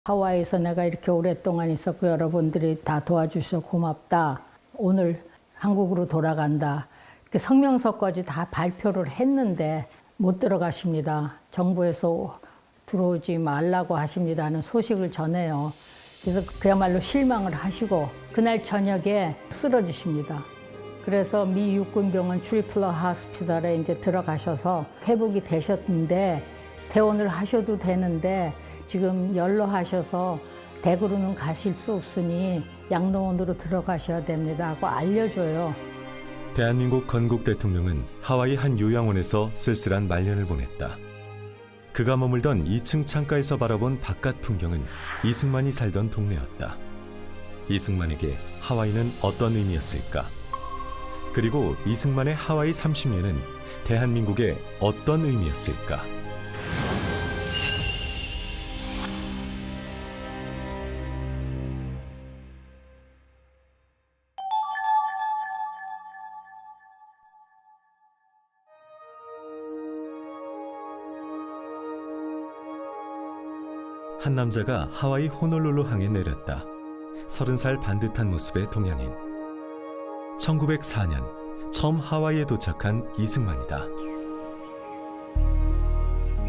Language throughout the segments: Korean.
하와이에서 내가 이렇게 오랫동안 있었고 여러분들이 다 도와주셔서 고맙다. 오늘 한국으로 돌아간다. 이렇게 성명서까지 다 발표를 했는데 못 들어가십니다. 정부에서 들어오지 말라고 하십니다는 소식을 전해요. 그래서 그야말로 실망을 하시고 그날 저녁에 쓰러지십니다. 그래서 미 육군병원 트리플러 하스피탈에 이제 들어가셔서 회복이 되셨는데 퇴원을 하셔도 되는데 지금 연로하셔서 댁으로는 가실 수 없으니 양로원으로 들어가셔야 됩니다 하고 알려줘요. 대한민국 건국 대통령은 하와이 한 요양원에서 쓸쓸한 말년을 보냈다. 그가 머물던 2층 창가에서 바라본 바깥 풍경은 이승만이 살던 동네였다. 이승만에게 하와이는 어떤 의미였을까? 그리고 이승만의 하와이 30년은 대한민국에 어떤 의미였을까? 한 남자가 하와이 호놀룰루 항에 내렸다. 30살 반듯한 모습의 동양인. 1904년 처음 하와이에 도착한 이승만이다.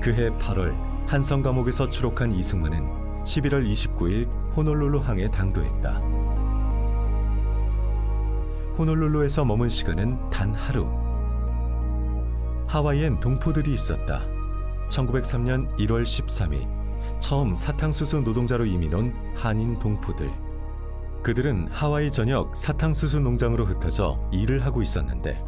그해 8월 한성 감옥에서 추록한 이승만은 11월 29일 호놀룰루 항에 당도했다. 호놀룰루에서 머문 시간은 단 하루. 하와이엔 동포들이 있었다. 1903년 1월 13일 처음 사탕수수 노동자로 이민 온 한인 동포들. 그들은 하와이 전역 사탕수수 농장으로 흩어져 일을 하고 있었는데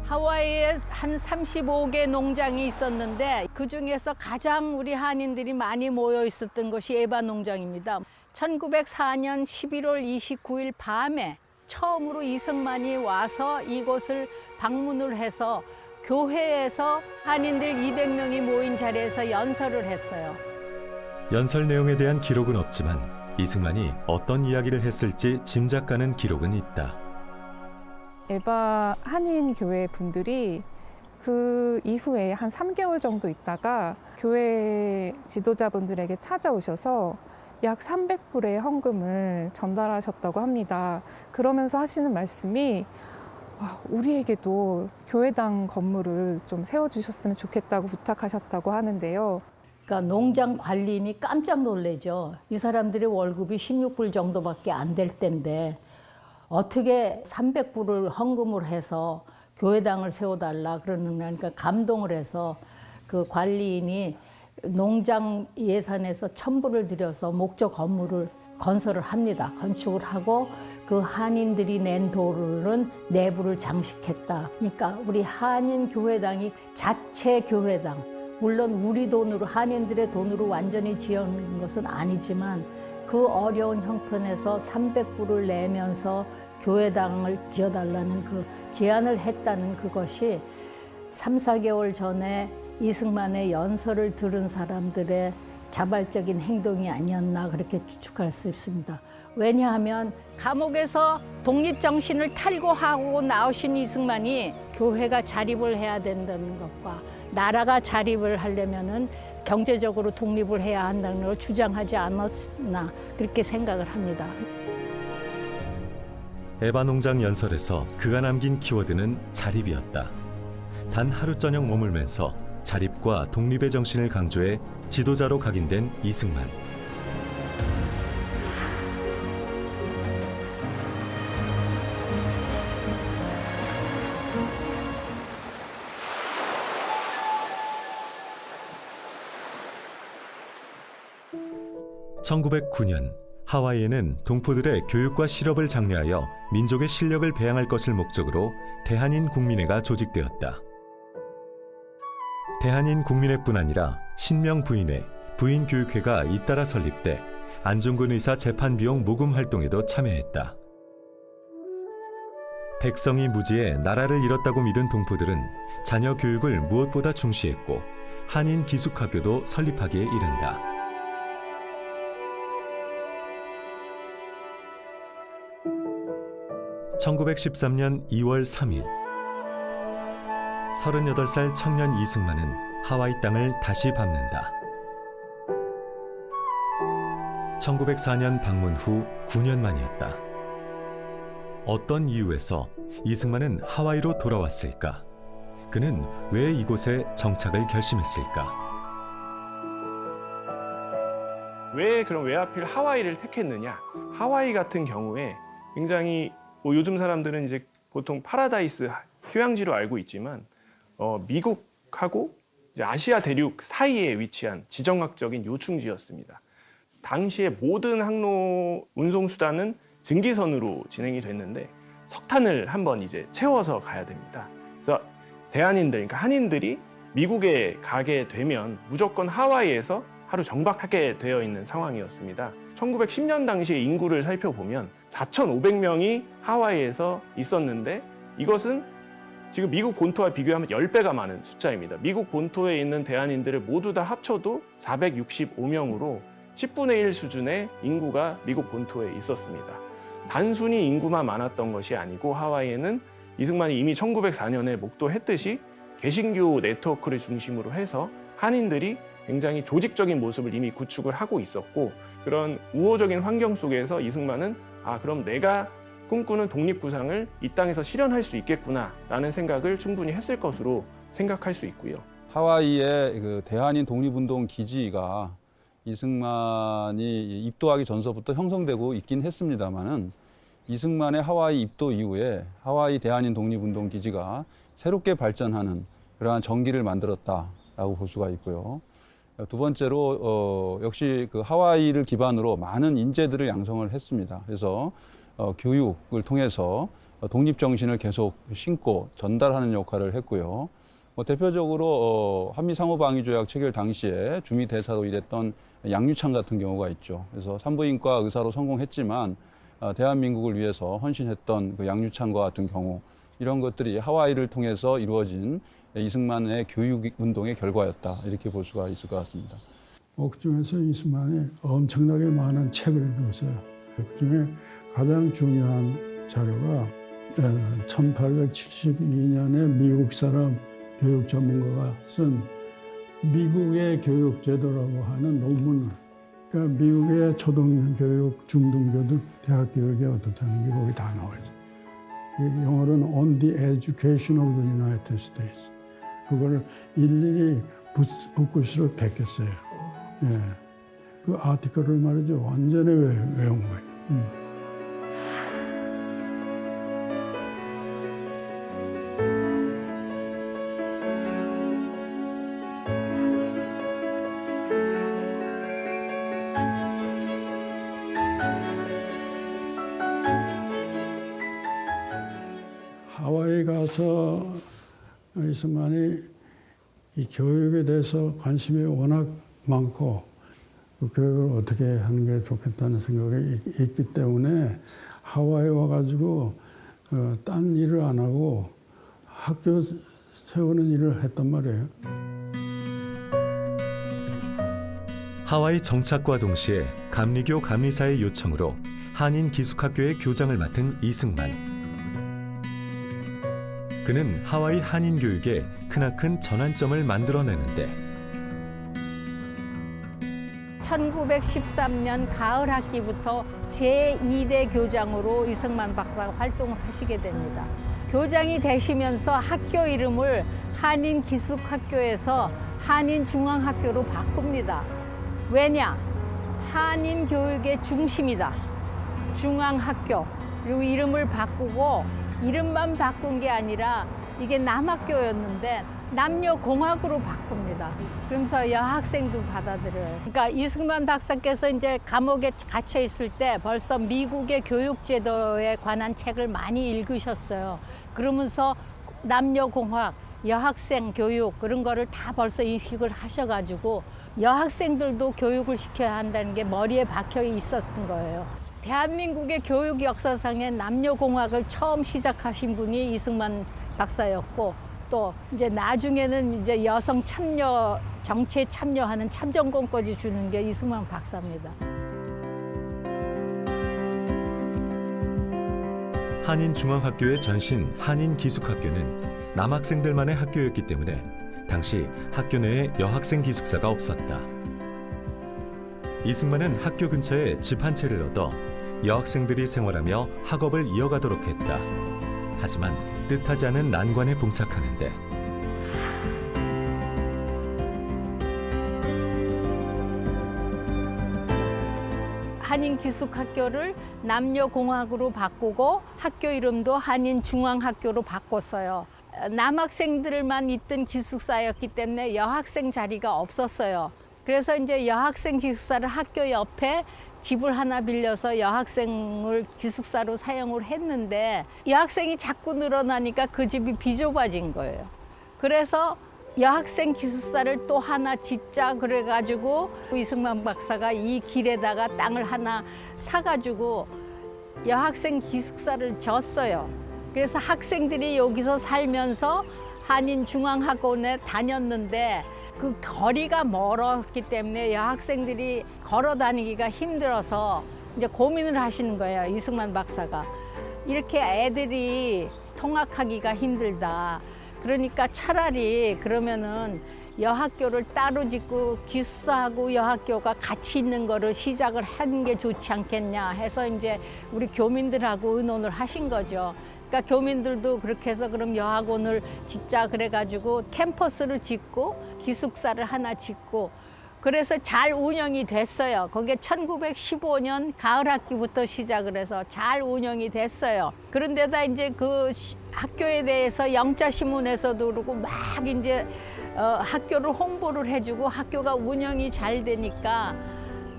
하와이에 한 35개 농장이 있었는데 그중에서 가장 우리 한인들이 많이 모여 있었던 것이 에바 농장입니다. 1904년 11월 29일 밤에 처음으로 이승만이 와서 이곳을 방문을 해서 교회에서 한인들 200명이 모인 자리에서 연설을 했어요. 연설 내용에 대한 기록은 없지만 이승만이 어떤 이야기를 했을지 짐작가는 기록은 있다. 에바 한인 교회 분들이 그 이후에 한 3개월 정도 있다가 교회 지도자분들에게 찾아오셔서 약 300불의 헌금을 전달하셨다고 합니다. 그러면서 하시는 말씀이 우리에게도 교회당 건물을 좀 세워주셨으면 좋겠다고 부탁하셨다고 하는데요. 그러니까 농장 관리인이 깜짝 놀래죠. 이 사람들의 월급이 16불 정도밖에 안 될 텐데 어떻게 300불을 헌금을 해서 교회당을 세워달라 그러니까 감동을 해서 그 관리인이 농장 예산에서 1000불을 들여서 목조 건물을 건설을 합니다. 건축을 하고 그 한인들이 낸 돈은 내부를 장식했다. 그러니까 우리 한인 교회당이 자체 교회당, 물론 우리 돈으로 한인들의 돈으로 완전히 지은 것은 아니지만 그 어려운 형편에서 300불을 내면서 교회당을 지어달라는 그 제안을 했다는 그것이 3, 4개월 전에 이승만의 연설을 들은 사람들의 자발적인 행동이 아니었나 그렇게 추측할 수 있습니다. 왜냐하면 감옥에서 독립정신을 탈고하고 나오신 이승만이 교회가 자립을 해야 된다는 것과 나라가 자립을 하려면은 경제적으로 독립을 해야 한다는 걸 주장하지 않았나 그렇게 생각을 합니다. 에바 농장 연설에서 그가 남긴 키워드는 자립이었다. 단 하루 저녁 머물면서 자립과 독립의 정신을 강조해 지도자로 각인된 이승만. (1909년) 하와이에는 동포들의 교육과 실업을 장려하여 민족의 실력을 배양할 것을 목적으로 대한인 국민회가 조직되었다. 대한인 국민회뿐 아니라 신명 부인회, 부인교육회가 잇따라 설립돼 안중근 의사 재판 비용 모금 활동에도 참여했다. 백성이 무지해 나라를 잃었다고 믿은 동포들은 자녀 교육을 무엇보다 중시했고 한인 기숙학교도 설립하기에 이른다. (1913년 2월 3일) 38살 청년 이승만은 하와이 땅을 다시 밟는다. 1904년 방문 후 9년 만이었다. 어떤 이유에서 이승만은 하와이로 돌아왔을까? 그는 왜 이곳에 정착을 결심했을까? 그럼 왜 하필 하와이를 택했느냐? 하와이 같은 경우에 굉장히 요즘 사람들은 이제 보통 파라다이스 휴양지로 알고 있지만 미국하고 이제 아시아 대륙 사이에 위치한 지정학적인 요충지였습니다. 당시에 모든 항로 운송 수단은 증기선으로 진행이 됐는데 석탄을 한번 이제 채워서 가야 됩니다. 그래서 대한인들, 그러니까 한인들이 미국에 가게 되면 무조건 하와이에서 하루 정박하게 되어 있는 상황이었습니다. 1910년 당시의 인구를 살펴보면 4,500명이 하와이에서 있었는데 이것은 지금 미국 본토와 비교하면 10배가 많은 숫자입니다. 미국 본토에 있는 대한인들을 모두 다 합쳐도 465명으로 10분의 1 수준의 인구가 미국 본토에 있었습니다. 단순히 인구만 많았던 것이 아니고 하와이에는 이승만이 이미 1904년에 목도했듯이 개신교 네트워크를 중심으로 해서 한인들이 굉장히 조직적인 모습을 이미 구축을 하고 있었고 그런 우호적인 환경 속에서 이승만은 그럼 내가 꿈꾸는 독립구상을 이 땅에서 실현할 수 있겠구나라는 생각을 충분히 했을 것으로 생각할 수 있고요. 하와이의 그 대한인 독립운동 기지가 이승만이 입도하기 전서부터 형성되고 있긴 했습니다만은 이승만의 하와이 입도 이후에 하와이 대한인 독립운동 기지가 새롭게 발전하는 그러한 전기를 만들었다라고 볼 수가 있고요. 두 번째로 역시 그 하와이를 기반으로 많은 인재들을 양성을 했습니다. 그래서 교육을 통해서 독립 정신을 계속 심고 전달하는 역할을 했고요. 대표적으로 한미 상호방위 조약 체결 당시에 주미 대사로 일했던 양유창 같은 경우가 있죠. 그래서 산부인과 의사로 성공했지만 대한민국을 위해서 헌신했던 그 양유창과 같은 경우 이런 것들이 하와이를 통해서 이루어진 이승만의 교육 운동의 결과였다 이렇게 볼 수가 있을 것 같습니다. 옥중에서 이승만이 엄청나게 많은 책을 읽었어요. 그중에 가장 중요한 자료가 1872년에 미국 사람 교육 전문가가 쓴 미국의 교육 제도라고 하는 논문을, 그러니까 미국의 초등교육, 중등교육, 대학 교육이 어떻다는 게 거기 다 나와 있어요. 영어로는 On the Education of the United States. 그걸 일일이 붓글씨로 베꼈어요. 예. 그 아티클을 말이죠. 완전히 외운 거예요. 하와이 가서 이승만이 이 교육에 대해서 관심이 워낙 많고 그 교육을 어떻게 하는 게 좋겠다는 생각이 있기 때문에 하와이 와가지고 딴 일을 안 하고 학교 세우는 일을 했단 말이에요. 하와이 정착과 동시에 감리교 감리사의 요청으로 한인 기숙학교의 교장을 맡은 이승만. 그는 하와이 한인 교육에 크나큰 전환점을 만들어내는데 1913년 가을 학기부터 제2대 교장으로 이승만 박사가 활동을 하시게 됩니다. 교장이 되시면서 학교 이름을 한인기숙학교에서 한인중앙학교로 바꿉니다. 왜냐? 한인교육의 중심이다. 중앙학교. 그리고 이름을 바꾸고 이름만 바꾼 게 아니라 이게 남학교였는데 남녀공학으로 바꿉니다. 그러면서 여학생도 받아들여요. 그러니까 이승만 박사께서 이제 감옥에 갇혀 있을 때 벌써 미국의 교육제도에 관한 책을 많이 읽으셨어요. 그러면서 남녀공학, 여학생 교육 그런 거를 다 벌써 인식을 하셔가지고 여학생들도 교육을 시켜야 한다는 게 머리에 박혀 있었던 거예요. 대한민국의 교육 역사상에 남녀공학을 처음 시작하신 분이 이승만 박사였고 또 이제 나중에는 이제 여성 참여 정치에 참여하는 참정권까지 주는 게 이승만 박사입니다. 한인중앙학교의 전신 한인기숙학교는 남학생들만의 학교였기 때문에 당시 학교 내에 여학생 기숙사가 없었다. 이승만은 학교 근처에 집 한 채를 얻어 여학생들이 생활하며 학업을 이어가도록 했다. 하지만 뜻하지 않은 난관에 봉착하는데 한인기숙학교를 남녀공학으로 바꾸고 학교 이름도 한인중앙학교로 바꿨어요. 남학생들만 있던 기숙사였기 때문에 여학생 자리가 없었어요. 그래서 이제 여학생 기숙사를 학교 옆에 집을 하나 빌려서 여학생을 기숙사로 사용을 했는데 여학생이 자꾸 늘어나니까 그 집이 비좁아진 거예요. 그래서 여학생 기숙사를 또 하나 짓자 그래가지고 이승만 박사가 이 길에다가 땅을 하나 사가지고 여학생 기숙사를 졌어요. 그래서 학생들이 여기서 살면서 한인중앙학원에 다녔는데 그 거리가 멀었기 때문에 여학생들이 걸어 다니기가 힘들어서 이제 고민을 하시는 거예요. 이승만 박사가. 이렇게 애들이 통학하기가 힘들다. 그러니까 차라리 그러면은 여학교를 따로 짓고 기숙사하고 여학교가 같이 있는 거를 시작을 하는 게 좋지 않겠냐 해서 이제 우리 교민들하고 의논을 하신 거죠. 그러니까 교민들도 그렇게 해서 그럼 여학원을 짓자 그래가지고 캠퍼스를 짓고 기숙사를 하나 짓고 그래서 잘 운영이 됐어요. 그게 1915년 가을 학기부터 시작을 해서 잘 운영이 됐어요. 그런데다 이제 그 학교에 대해서 영자신문에서도 그러고 막 이제 학교를 홍보를 해주고 학교가 운영이 잘 되니까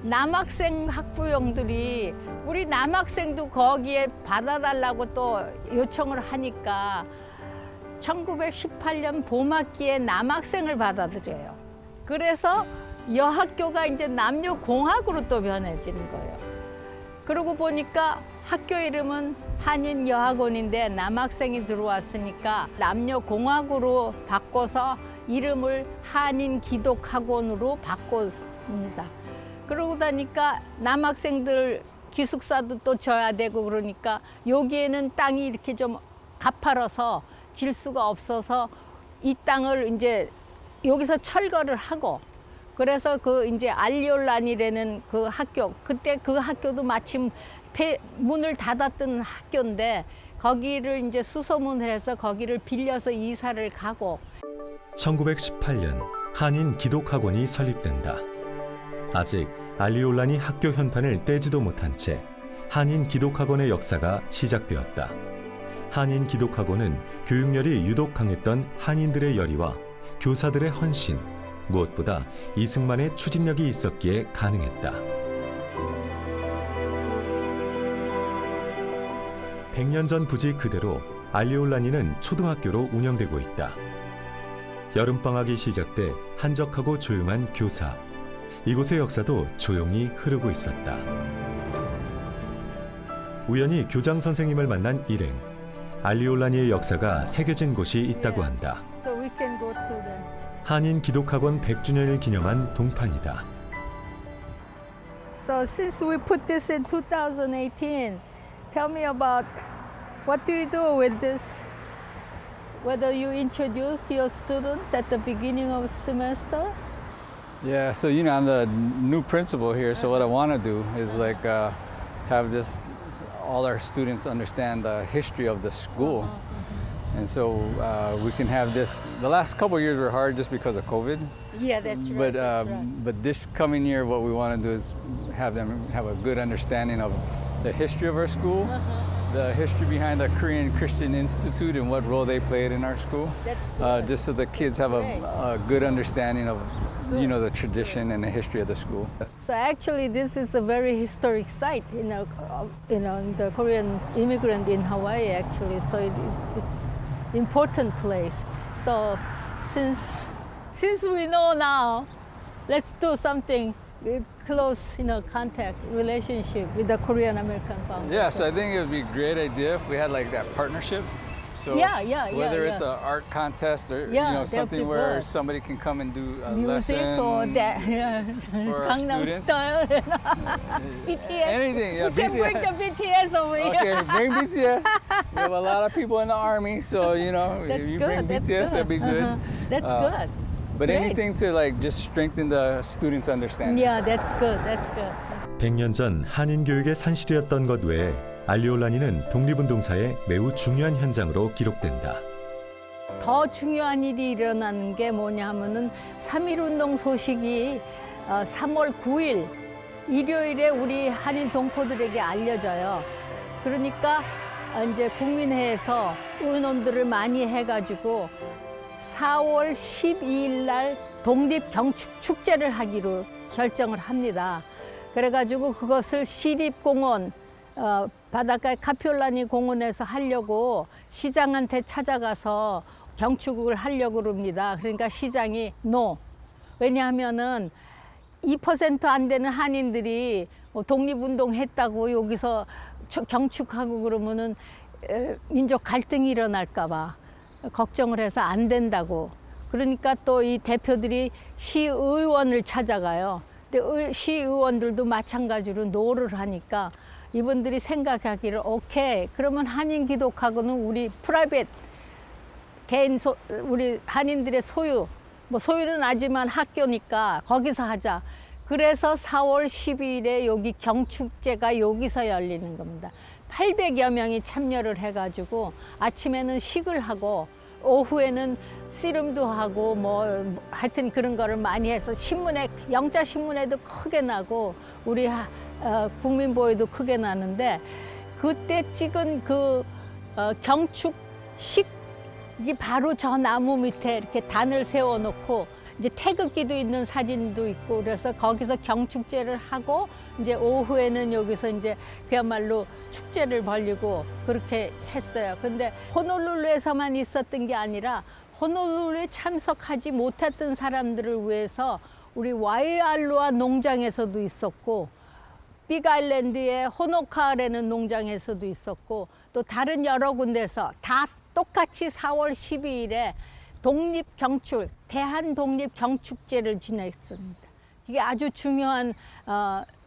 남학생 학부형들이 우리 남학생도 거기에 받아달라고 또 요청을 하니까 1918년 봄학기에 남학생을 받아들여요. 그래서 여학교가 이제 남녀공학으로 또 변해지는 거예요. 그러고 보니까 학교 이름은 한인여학원인데 남학생이 들어왔으니까 남녀공학으로 바꿔서 이름을 한인기독학원으로 바꿨습니다. 그러고 나니까 남학생들 기숙사도 또 져야 되고 그러니까 여기에는 땅이 이렇게 좀 가파라서 질 수가 없어서 이 땅을 이제 여기서 철거를 하고 그래서 그 이제 알리올란이라는 그 학교 그때 그 학교도 마침 문을 닫았던 학교인데 거기를 이제 수소문을 해서 거기를 빌려서 이사를 가고 1918년 한인 기독학원이 설립된다. 아직 알리올란이 학교 현판을 떼지도 못한 채 한인 기독학원의 역사가 시작되었다. 한인 기독학원은 교육열이 유독 강했던 한인들의 열의와 교사들의 헌신, 무엇보다 이승만의 추진력이 있었기에 가능했다. 100년 전 부지 그대로 알리올란이는 초등학교로 운영되고 있다. 여름방학이 시작돼 한적하고 조용한 교사. 이곳의 역사도 조용히 흐르고 있었다. 우연히 교장 선생님을 만난 일행. 알리올란이의 역사가 새겨진 곳이 있다고 한다. So we can go to the... 한인 기독학원 100주년을 기념한 동판이다. So since we put this in 2018, tell me about what do you do with this? Whether you introduce your students at the beginning of semester? Yeah, so I'm the new principal here. So what I want to do is have all our students understand the history of the school, and so we can have this. The last couple of years were hard just because of COVID. Yeah, that's right. But this coming year, what we want to do is have them have a good understanding of the history of our school, the history behind the Korean Christian Institute and what role they played in our school. That's good. Just so the kids have Great. a good understanding of the tradition and the history of the school. So actually, this is a very historic site, the Korean immigrant in Hawaii. Actually, so it's important place. So since we know now, let's do something with close, contact relationship with the Korean American Foundation. Yeah, so I think it would be a great idea if we had like that partnership. So Yeah, whether it's yeah. an art contest or Yeah, that'd something be where good. somebody can come and do a Music lesson or that, for our Gangnam students. Style, BTS. Anything, yeah, We can bring the BTS over here. Okay, bring BTS. We have a lot of people in the army, so That's if you good. bring That's BTS, that'd be good. That's good. But Great. anything to just strengthen the students' understanding. Yeah, that's good. That's good. 100년 전 한인 교육의 산실이었던 것 외에 알리올라니는 독립운동사의 매우 중요한 현장으로 기록된다. 더 중요한 일이 일어나는 게 뭐냐 하면은 3.1운동 소식이 3월 9일 일요일에 우리 한인 동포들에게 알려져요. 그러니까 이제 국민회에서 의논들을 많이 해가지고 4월 12일 날 독립경축축제를 하기로 결정을 합니다. 그래가지고 그것을 시립공원, 바닷가 카피올라니 공원에서 하려고 시장한테 찾아가서 경축을 하려고 그럽니다. 그러니까 시장이 NO. 왜냐하면은 2% 안 되는 한인들이 독립운동 했다고 여기서 경축하고 그러면은 민족 갈등이 일어날까 봐 걱정을 해서 안 된다고. 그러니까 또 이 대표들이 시의원을 찾아가요. 근데 시의원들도 마찬가지로 노를 하니까 이분들이 생각하기를 오케이, 그러면 한인 기독하고는 우리 프라이빗 우리 한인들의 소유, 소유는 아니지만 학교니까 거기서 하자. 그래서 4월 12일에 여기 경축제가 여기서 열리는 겁니다. 800여 명이 참여를 해가지고 아침에는 식을 하고 오후에는 씨름도 하고 하여튼 그런 거를 많이 해서 영자 신문에도 크게 나고 우리 국민보에도 크게 나는데 그때 찍은 그 경축식 이 바로 저 나무 밑에 이렇게 단을 세워놓고 이제 태극기도 있는 사진도 있고 그래서 거기서 경축제를 하고 이제 오후에는 여기서 이제 그야말로 축제를 벌리고 그렇게 했어요. 근데 호놀룰루에서만 있었던 게 아니라 호놀룰루에 참석하지 못했던 사람들을 위해서 우리 와이알로아 농장에서도 있었고 빅아일랜드의 호노카라는 농장에서도 있었고 또 다른 여러 군데서 다 똑같이 4월 12일에 독립경축, 대한독립경축제를 지냈습니다. 이게 아주 중요한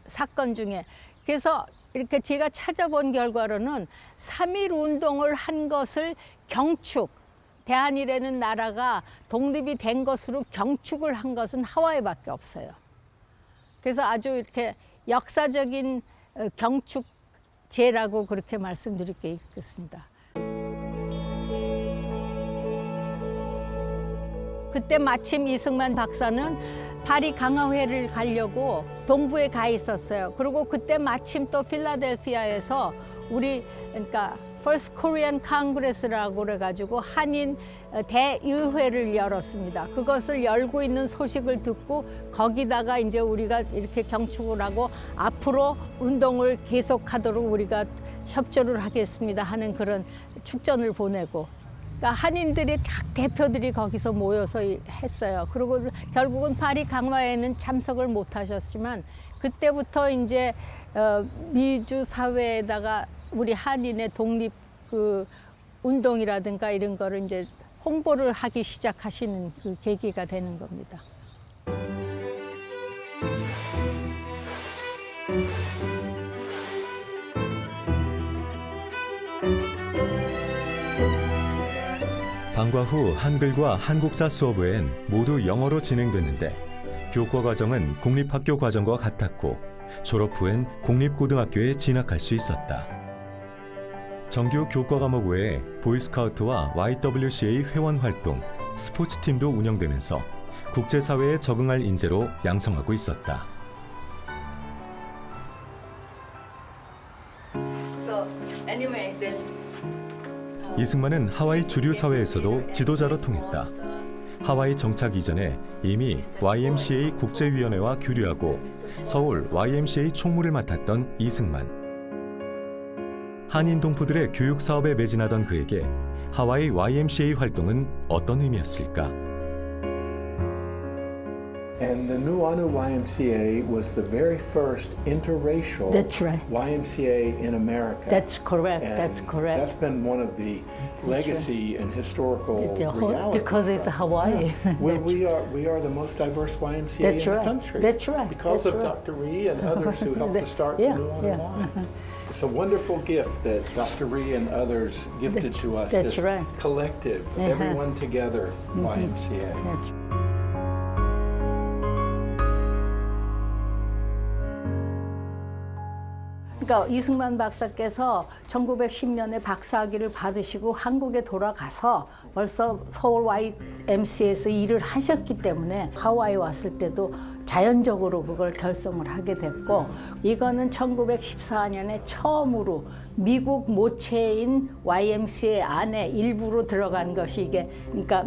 사건 중에. 그래서 이렇게 제가 찾아본 결과로는 3.1 운동을 한 것을 경축, 대한이라는 나라가 독립이 된 것으로 경축을 한 것은 하와이밖에 없어요. 그래서 아주 이렇게 역사적인 경축제라고 그렇게 말씀드릴 게 있겠습니다. 그때 마침 이승만 박사는 파리 강화회를 가려고 동부에 가 있었어요. 그리고 그때 마침 또 필라델피아에서 그러니까 First Korean Congress라고 그래가지고 한인 대의회를 열었습니다. 그것을 열고 있는 소식을 듣고 거기다가 이제 우리가 이렇게 경축을 하고 앞으로 운동을 계속하도록 우리가 협조를 하겠습니다 하는 그런 축전을 보내고 그러니까 한인들이 딱 대표들이 거기서 모여서 했어요. 그리고 결국은 파리 강화회는 참석을 못 하셨지만 그때부터 이제 미주 사회에다가 우리 한인의 독립 운동이라든가 이런 거를 이제 홍보를 하기 시작하시는 그 계기가 되는 겁니다. 방과 후 한글과 한국사 수업 외엔 모두 영어로 진행됐는데 교과 과정은 공립학교 과정과 같았고 졸업 후엔 공립고등학교에 진학할 수 있었다. 정규 교과 과목 외에 보이스카우트와 YWCA 회원 활동, 스포츠팀도 운영되면서 국제사회에 적응할 인재로 양성하고 있었다. 이승만은 하와이 주류 사회에서도 지도자로 통했다. 하와이 정착 이전에 이미 YMCA 국제위원회와 교류하고 서울 YMCA 총무를 맡았던 이승만. 한인 동포들의 교육 사업에 매진하던 그에게 하와이 YMCA 활동은 어떤 의미였을까? And the Nuuanu YMCA was the very first interracial That's right. YMCA in America. That's correct. And That's correct. That's been one of the legacy and historical realities. Because it's Hawaii. We are the most diverse YMCA That's in right. the country. That's right. Because That's of right. Dr. Ree and others who helped to start Yeah, the Nuuanu yeah. Y. It's a wonderful gift that Dr. Ree and others gifted to us. That's this right. collective, everyone together YMCA. That's 그러니까 이승만 박사께서 1910년에 박사학위를 받으시고 한국에 돌아가서 벌써 서울 YMCA에서 일을 하셨기 때문에 하와이 왔을 때도 자연적으로 그걸 결성을 하게 됐고, 이거는 1914년에 처음으로 미국 모체인 YMCA 안에 일부로 들어간 것이 이게 그러니까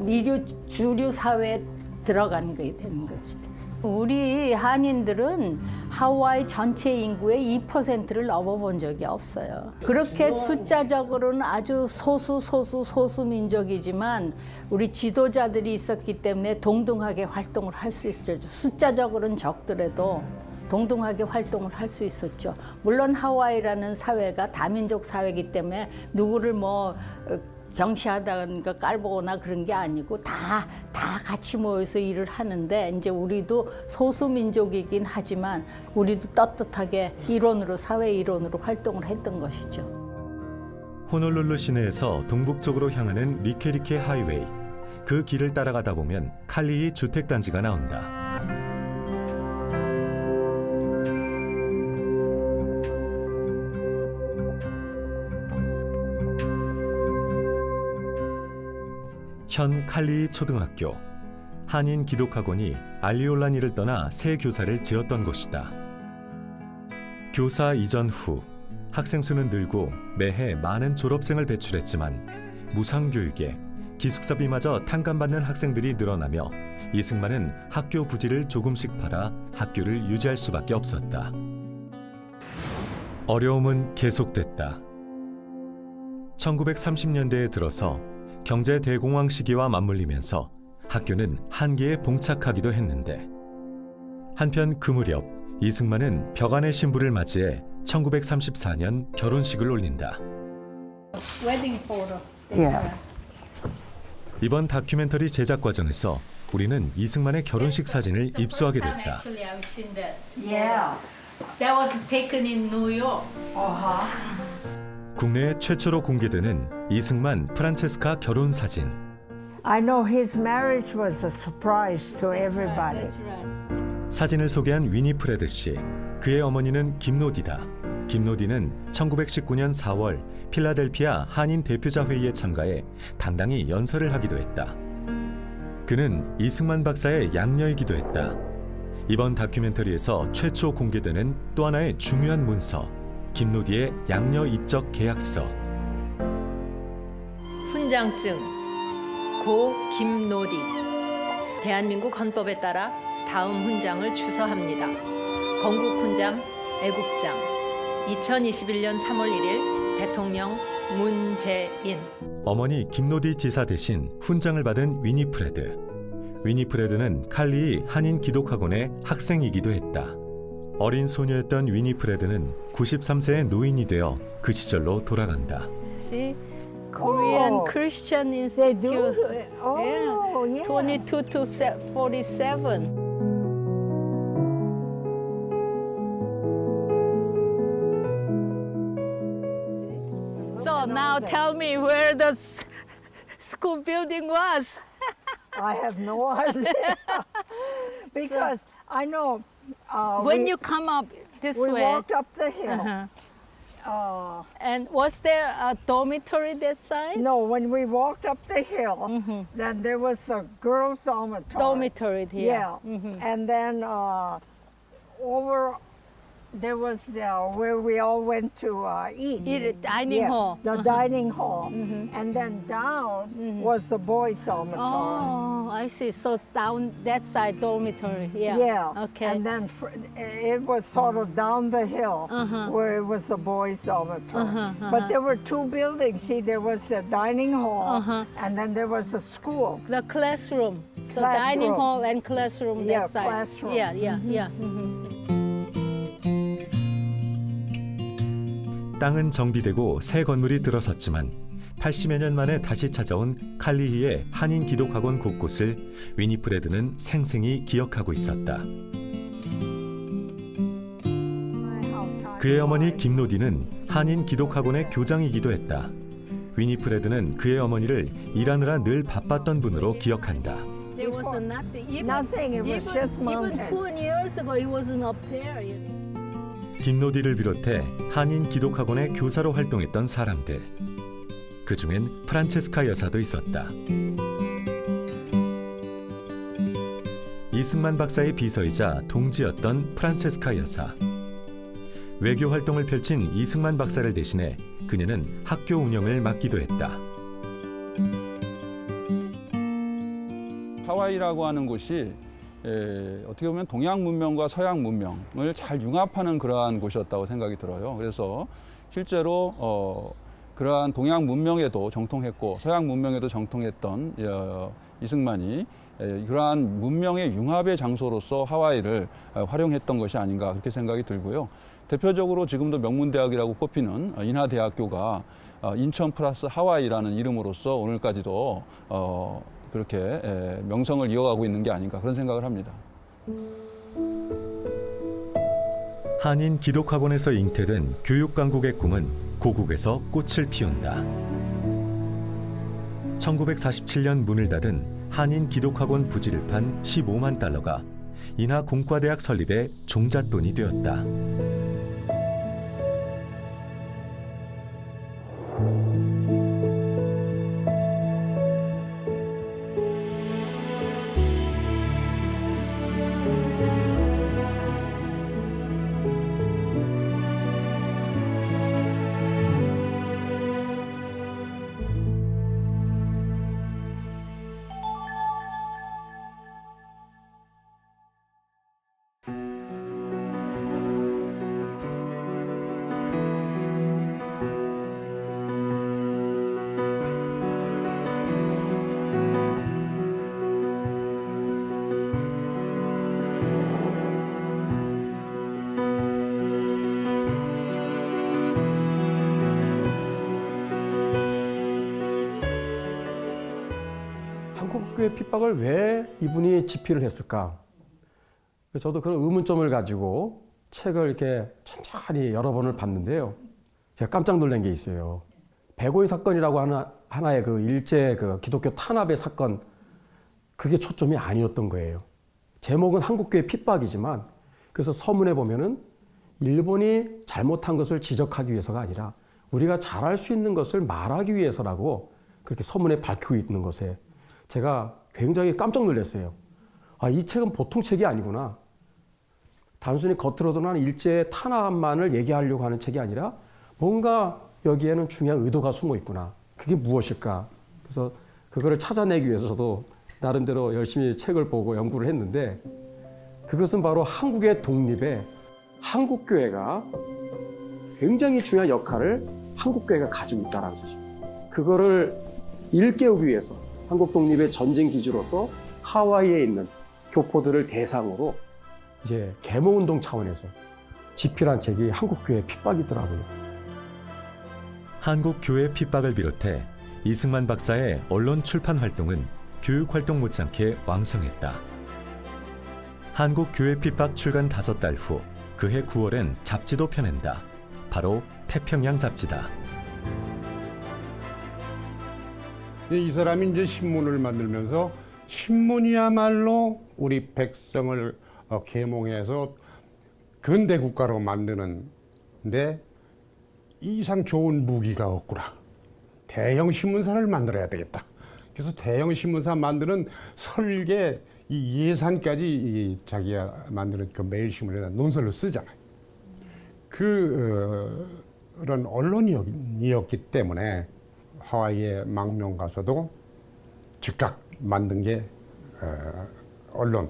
주류 사회에 들어간 게 되는 거죠. 우리 한인들은 하와이 전체 인구의 2%를 넘어본 적이 없어요. 그렇게 숫자적으로는 아주 소수 민족이지만 우리 지도자들이 있었기 때문에 동등하게 활동을 할 수 있었죠. 숫자적으로는 적더라도 동등하게 활동을 할 수 있었죠. 물론 하와이라는 사회가 다민족 사회이기 때문에 누구를 경시하다가 깔보거나 그런 게 아니고 다 같이 모여서 일을 하는데, 이제 우리도 소수민족이긴 하지만 우리도 떳떳하게 사회 일원으로 활동을 했던 것이죠. 호놀룰루 시내에서 동북쪽으로 향하는 리케리케 하이웨이. 그 길을 따라가다 보면 칼리히 주택단지가 나온다. 현 칼리히 초등학교. 한인 기독학원이 알리올라니를 떠나 새 교사를 지었던 곳이다. 교사 이전 후 학생 수는 늘고 매해 많은 졸업생을 배출했지만 무상교육에 기숙사비마저 탕감받는 학생들이 늘어나며 이승만은 학교 부지를 조금씩 팔아 학교를 유지할 수밖에 없었다. 어려움은 계속됐다. 1930년대에 들어서 경제 대공황 시기와 맞물리면서 학교는 한계에 봉착하기도 했는데, 한편 그 무렵 이승만은 벽안의 신부를 맞이해 1934년 결혼식을 올린다. 이번 다큐멘터리 제작 과정에서 우리는 이승만의 결혼식 사진을 입수하게 됐다. Yeah, that was taken in New York. 국내에 최초로 공개되는 이승만 프란체스카 결혼 사진. I know his marriage was a surprise to everybody. 사진을 소개한 위니프레드 씨. 그의 어머니는 김노디다. 김노디는 1919년 4월 필라델피아 한인 대표자 회의에 참가해 당당히 연설을 하기도 했다. 그는 이승만 박사의 양녀이기도 했다. 이번 다큐멘터리에서 최초 공개되는 또 하나의 중요한 문서, 김노디의 양녀 입적 계약서. 훈장증 고 김노디. 대한민국 헌법에 따라 다음 훈장을 추서합니다. 건국훈장, 애국장. 2021년 3월 1일 대통령 문재인. 어머니 김노디 지사 대신 훈장을 받은 위니프레드. 위니프레드는 칼리히 한인 기독학원의 학생이기도 했다. 어린 소녀였던 위니프레드는 93세의 노인이 되어 그 시절로 돌아간다. See, Korean Christian Institute. Oh, yeah. 22 to 47. So now tell me where the school building was. I have no idea. Because I know. When we, you come up this we way, walked up the hill. and was there a dormitory that side? No, when we walked up the hill, then there was a girls' dormitory. Dormitory here. Yeah, and then over there was where we all went to eat. Dining hall. The dining hall, and then down was the boys' dormitory. Oh, I see. So down that side dormitory. Yeah. Yeah. Okay. And then it was sort of down the hill where it was the boys' dormitory. But there were two buildings. See, there was the dining hall, and then there was the school. The classroom. So Classroom. dining hall and classroom Yeah, that side. classroom. Yeah, yeah, yeah. 땅은 정비되고 새 건물이 들어섰지만 80여 년 만에 다시 찾아온 칼리히의 한인 기독학원 곳곳을 위니프레드는 생생히 기억하고 있었다. 그의 어머니 김노디는 한인 기독학원의 교장이기도 했다. 위니프레드는 그의 어머니를 일하느라 늘 바빴던 분으로 기억한다. There was nothing. Nothing. It was just even mountain. 20 years ago, it wasn't up there. 김노디를 비롯해 한인 기독학원의 교사로 활동했던 사람들. 그중엔 프란체스카 여사도 있었다. 이승만 박사의 비서이자 동지였던 프란체스카 여사. 외교 활동을 펼친 이승만 박사를 대신해 그녀는 학교 운영을 맡기도 했다. 하와이라고 하는 곳이 어떻게 보면 동양 문명과 서양 문명을 잘 융합하는 그러한 곳이었다고 생각이 들어요. 그래서 실제로 그러한 동양 문명에도 정통했고 서양 문명에도 정통했던 이승만이 그러한 문명의 융합의 장소로서 하와이를 활용했던 것이 아닌가 그렇게 생각이 들고요. 대표적으로 지금도 명문대학이라고 꼽히는 인하대학교가 인천 플러스 하와이라는 이름으로서 오늘까지도 그렇게 명성을 이어가고 있는 게 아닌가 그런 생각을 합니다. 한인 기독학원에서 잉태된 교육강국의 꿈은 고국에서 꽃을 피운다. 1947년 문을 닫은 한인 기독학원 부지를 판 15만 달러가 인하 공과대학 설립의 종잣돈이 되었다. 한국교회 핍박을 왜 이분이 집필을 했을까? 저도 그런 의문점을 가지고 책을 이렇게 천천히 여러 번을 봤는데요. 제가 깜짝 놀란 게 있어요. 백오이 사건이라고 하나의 그 일제 그 기독교 탄압의 사건, 그게 초점이 아니었던 거예요. 제목은 한국교회 핍박이지만, 그래서 서문에 보면은 일본이 잘못한 것을 지적하기 위해서가 아니라 우리가 잘할 수 있는 것을 말하기 위해서라고 그렇게 서문에 밝히고 있는 것에 제가 굉장히 깜짝 놀랐어요. 아, 이 책은 보통 책이 아니구나. 단순히 겉으로도는 일제의 탄압만을 얘기하려고 하는 책이 아니라 뭔가 여기에는 중요한 의도가 숨어 있구나. 그게 무엇일까? 그래서 그거를 찾아내기 위해서 저도 나름대로 열심히 책을 보고 연구를 했는데, 그것은 바로 한국의 독립에 한국교회가 굉장히 중요한 역할을 한국교회가 가지고 있다는 것이죠. 그거를 일깨우기 위해서 한국 독립의 전쟁 기지로서 하와이에 있는 교포들을 대상으로 이제 계몽운동 차원에서 집필한 책이 한국교회 핍박이더라고요. 한국교회 핍박을 비롯해 이승만 박사의 언론 출판 활동은 교육활동 못지않게 왕성했다. 한국교회 핍박 출간 5달 후 그해 9월엔 잡지도 펴낸다. 바로 태평양 잡지다. 이 사람이 이제 신문을 만들면서 신문이야말로 우리 백성을 계몽해서 근대 국가로 만드는데 이상 좋은 무기가 없구나. 대형 신문사를 만들어야 되겠다. 그래서 대형 신문사 만드는 설계 이 예산까지 자기가 만드는 그 매일신문에다 논설로 쓰잖아요. 그런 언론이었기 때문에 하와이에 망명 가서도 즉각 만든 게 언론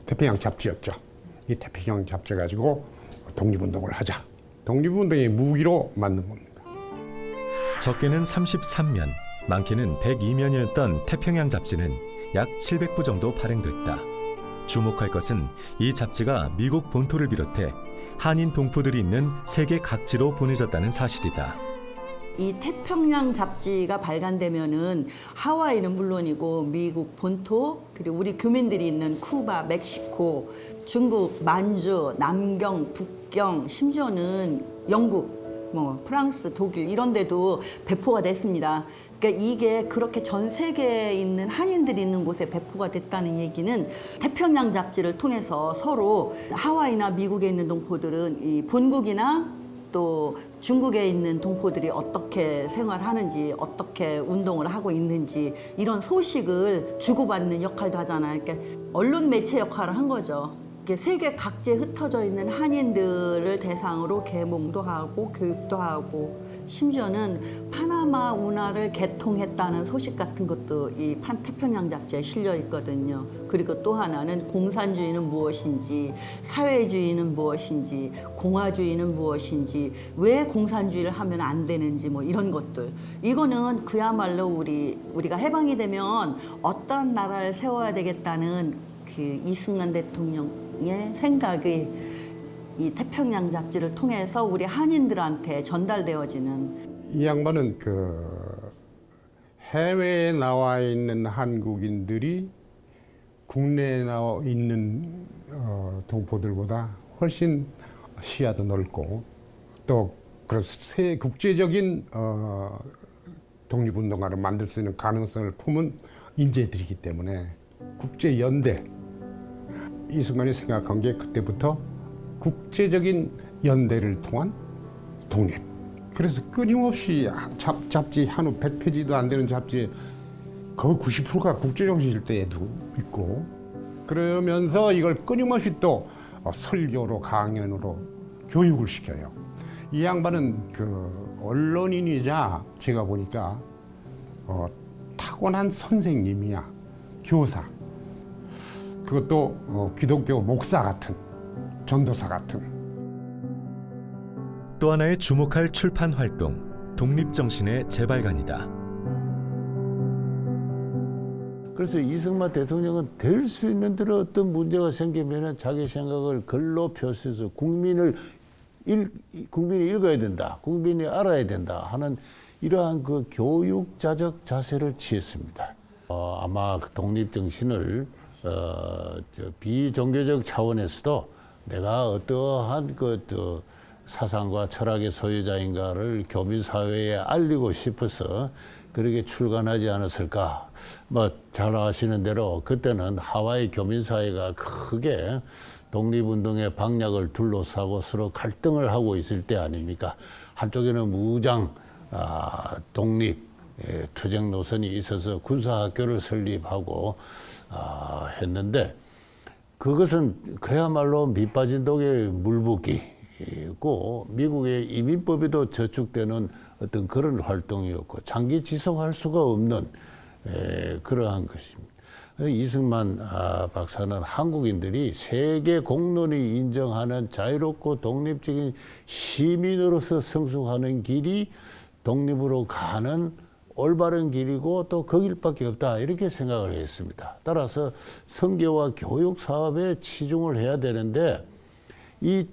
태평양 잡지였죠. 이 태평양 잡지 가지고 독립운동을 하자. 독립운동의 무기로 만든 겁니다. 적게는 33면, 많게는 102면이었던 태평양 잡지는 약 700부 정도 발행됐다. 주목할 것은 이 잡지가 미국 본토를 비롯해 한인 동포들이 있는 세계 각지로 보내졌다는 사실이다. 이 태평양 잡지가 발간되면은 하와이는 물론이고 미국 본토 그리고 우리 교민들이 있는 쿠바, 멕시코, 중국, 만주, 남경, 북경, 심지어는 영국, 프랑스, 독일 이런 데도 배포가 됐습니다. 그러니까 이게 그렇게 전 세계에 있는 한인들이 있는 곳에 배포가 됐다는 얘기는 태평양 잡지를 통해서 서로 하와이나 미국에 있는 동포들은 이 본국이나 또 중국에 있는 동포들이 어떻게 생활하는지 어떻게 운동을 하고 있는지 이런 소식을 주고받는 역할도 하잖아요. 그러니까 언론 매체 역할을 한 거죠. 세계 각지에 흩어져 있는 한인들을 대상으로 계몽도 하고 교육도 하고 심지어는 파나마 운하를 개통했다는 소식 같은 것도 이 태평양 잡지에 실려 있거든요. 그리고 또 하나는 공산주의는 무엇인지, 사회주의는 무엇인지, 공화주의는 무엇인지, 왜 공산주의를 하면 안 되는지 이런 것들. 이거는 그야말로 우리가 해방이 되면 어떤 나라를 세워야 되겠다는 그 이승만 대통령의 생각이 이 태평양 잡지를 통해서 우리 한인들한테 전달되어지는. 이 양반은 해외에 나와 있는 한국인들이 국내에 나와 있는 동포들보다 훨씬 시야도 넓고 또 그래서 국제적인 독립운동가를 만들 수 있는 가능성을 품은 인재들이기 때문에 국제연대 이승만이 생각한 게 그때부터 국제적인 연대를 통한 독립. 그래서 끊임없이 잡지 한 100페이지도 안 되는 잡지에 거의 90%가 국제정신일 때에도 있고 그러면서 이걸 끊임없이 또 설교로 강연으로 교육을 시켜요. 이 양반은 언론인이자 제가 보니까 타고난 선생님이야. 교사. 그것도 기독교 목사 같은, 전도사 같은. 또 하나의 주목할 출판 활동, 독립정신의 재발간이다. 그래서 이승만 대통령은 될 수 있는 대로 어떤 문제가 생기면 자기 생각을 글로 표시해서 국민이 읽어야 된다, 국민이 알아야 된다 하는 이러한 그 교육자적 자세를 취했습니다. 아마 그 독립정신을 비종교적 차원에서도 내가 어떠한 사상과 철학의 소유자인가를 교민사회에 알리고 싶어서 그렇게 출간하지 않았을까. 잘 아시는 대로 그때는 하와이 교민사회가 크게 독립운동의 방략을 둘러싸고 서로 갈등을 하고 있을 때 아닙니까? 한쪽에는 무장, 독립, 투쟁 노선이 있어서 군사학교를 설립하고 했는데 그것은 그야말로 밑빠진 독에 물붓기고 미국의 이민법에도 저축되는 어떤 그런 활동이었고 장기 지속할 수가 없는 그러한 것입니다. 이승만 박사는 한국인들이 세계 공론이 인정하는 자유롭고 독립적인 시민으로서 성숙하는 길이 독립으로 가는 올바른 길이고 또 그 길밖에 없다 이렇게 생각을 했습니다. 따라서 선교와 교육 사업에 치중을 해야 되는데 이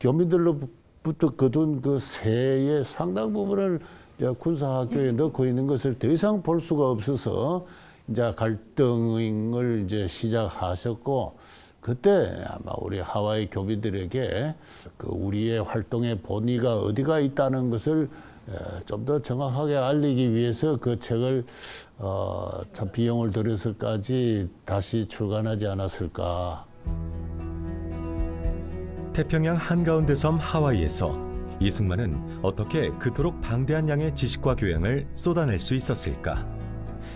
교민들로부터 거둔 그 세의 상당 부분을 군사학교에 넣고 있는 것을 더 이상 볼 수가 없어서 이제 갈등을 이제 시작하셨고 그때 아마 우리 하와이 교민들에게 그 우리의 활동의 본의가 어디가 있다는 것을 좀 더 정확하게 알리기 위해서 그 책을 비용을 들여서까지 다시 출간하지 않았을까. 태평양 한가운데 섬 하와이에서 이승만은 어떻게 그토록 방대한 양의 지식과 교양을 쏟아낼 수 있었을까?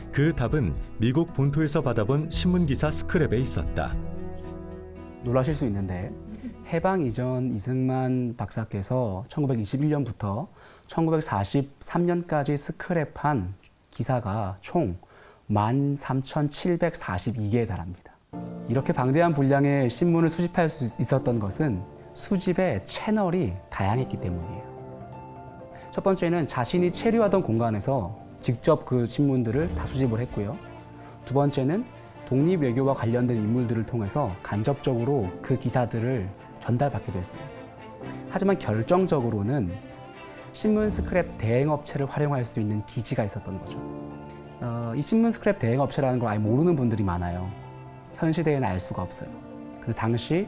그 답은 미국 본토에서 받아본 신문기사 스크랩에 있었다. 놀라실 수 있는데 해방 이전 이승만 박사께서 1921년부터 1943년까지 스크랩한 기사가 총 13,742개에 달합니다. 이렇게 방대한 분량의 신문을 수집할 수 있었던 것은 수집의 채널이 다양했기 때문이에요. 첫 번째는 자신이 체류하던 공간에서 직접 그 신문들을 다 수집을 했고요. 두 번째는 독립외교와 관련된 인물들을 통해서 간접적으로 그 기사들을 전달받기도 했어요. 하지만 결정적으로는 신문 스크랩 대행업체를 활용할 수 있는 기지가 있었던 거죠. 이 신문 스크랩 대행업체라는 걸 아예 모르는 분들이 많아요. 현 시대에는 알 수가 없어요. 그래서 당시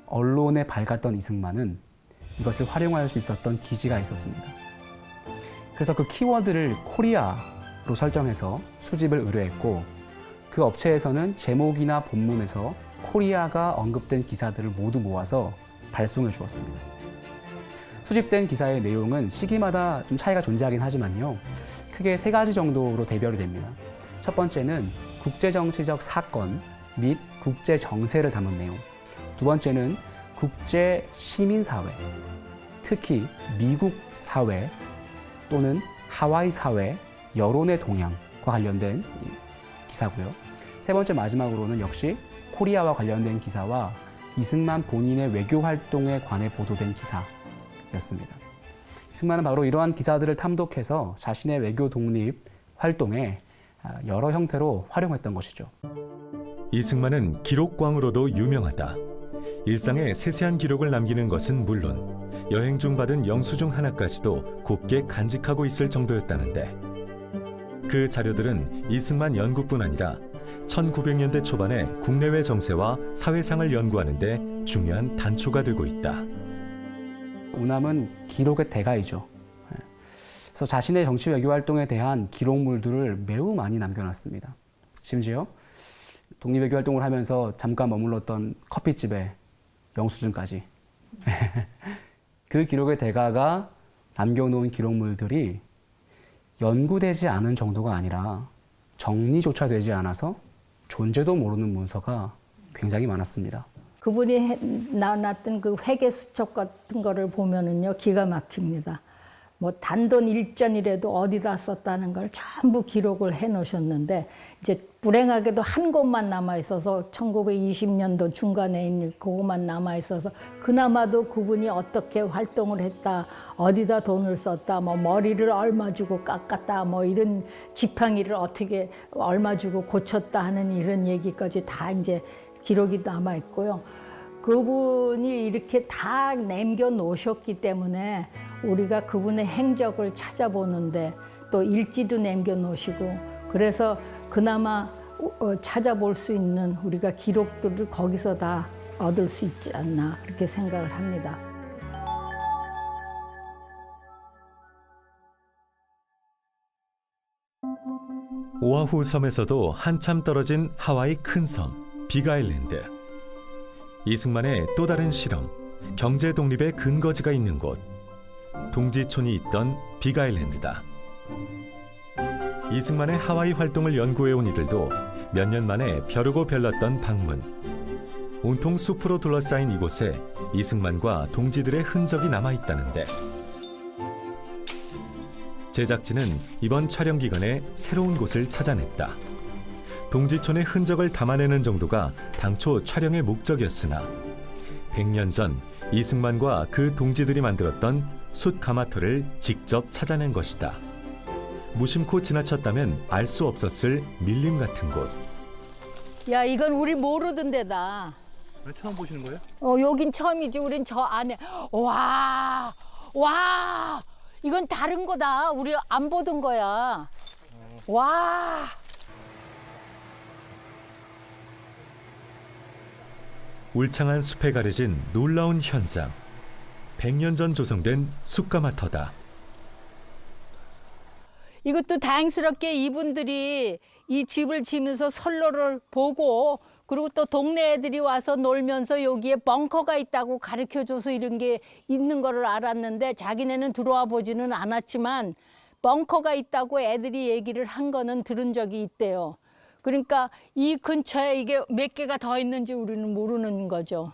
언론에 밝았던 이승만은 이것을 활용할 수 있었던 기지가 있었습니다. 그래서 그 키워드를 코리아로 설정해서 수집을 의뢰했고 그 업체에서는 제목이나 본문에서 코리아가 언급된 기사들을 모두 모아서 발송해 주었습니다. 수집된 기사의 내용은 시기마다 좀 차이가 존재하긴 하지만요. 크게 3가지 정도로 대별이 됩니다. 첫 번째는 국제정치적 사건 및 국제정세를 담은 내용. 두 번째는 국제 시민사회, 특히 미국 사회 또는 하와이 사회 여론의 동향과 관련된 기사고요. 세 번째 마지막으로는 역시 코리아와 관련된 기사와 이승만 본인의 외교 활동에 관해 보도된 기사였습니다. 이승만은 바로 이러한 기사들을 탐독해서 자신의 외교 독립 활동에 여러 형태로 활용했던 것이죠. 이승만은 기록광으로도 유명하다. 일상의 세세한 기록을 남기는 것은 물론 여행 중 받은 영수증 하나까지도 곱게 간직하고 있을 정도였다는데 그 자료들은 이승만 연구뿐 아니라 1900년대 초반에 국내외 정세와 사회상을 연구하는 데 중요한 단초가 되고 있다. 우남은 기록의 대가이죠. 그래서 자신의 정치 외교 활동에 대한 기록물들을 매우 많이 남겨놨습니다. 심지어 독립외교 활동을 하면서 잠깐 머물렀던 커피집에 영수증까지. 그 기록의 대가가 남겨놓은 기록물들이 연구되지 않은 정도가 아니라 정리조차 되지 않아서 존재도 모르는 문서가 굉장히 많았습니다. 그분이 나눴던 그 회계 수첩 같은 거를 보면은요, 기가 막힙니다. 뭐 단돈 1전이라도 어디다 썼다는 걸 전부 기록을 해 놓으셨는데 이제 불행하게도 한 곳만 남아 있어서 1920년도 중간에 있는 그것만 남아 있어서 그나마도 그분이 어떻게 활동을 했다, 어디다 돈을 썼다, 뭐 머리를 얼마 주고 깎았다, 뭐 이런 지팡이를 어떻게 얼마 주고 고쳤다 하는 이런 얘기까지 다 이제 기록이 남아 있고요. 그분이 이렇게 다 남겨 놓으셨기 때문에 우리가 그분의 행적을 찾아보는데 또 일지도 남겨 놓으시고 그래서 그나마 찾아볼 수 있는 우리가 기록들을 거기서 다 얻을 수 있지 않나 그렇게 생각을 합니다. 오아후 섬에서도 한참 떨어진 하와이 큰 섬, 빅아일랜드. 이승만의 또 다른 실험, 경제 독립의 근거지가 있는 곳, 동지촌이 있던 빅아일랜드다. 이승만의 하와이 활동을 연구해온 이들도 몇 년 만에 벼르고 별났던 방문. 온통 숲으로 둘러싸인 이곳에 이승만과 동지들의 흔적이 남아있다는데 제작진은 이번 촬영 기간에 새로운 곳을 찾아냈다. 동지촌의 흔적을 담아내는 정도가 당초 촬영의 목적이었으나 100년 전 이승만과 그 동지들이 만들었던 숯 가마터를 직접 찾아낸 것이다. 무심코 지나쳤다면 알 수 없었을 밀림 같은 곳. 야, 이건 우리 모르던 데다. 처음 보시는 거예요? 여긴 처음이지. 우린 저 안에. 와, 이건 다른 거다. 우리 안 보던 거야. 와. 울창한 숲에 가려진 놀라운 현장. 100년 전 조성된 숯가마터다. 이것도 다행스럽게 이분들이 이 집을 지면서 선로를 보고 그리고 또 동네 애들이 와서 놀면서 여기에 벙커가 있다고 가르쳐줘서 이런 게 있는 거를 알았는데 자기네는 들어와 보지는 않았지만 벙커가 있다고 애들이 얘기를 한 거는 들은 적이 있대요. 그러니까 이 근처에 이게 몇 개가 더 있는지 우리는 모르는 거죠.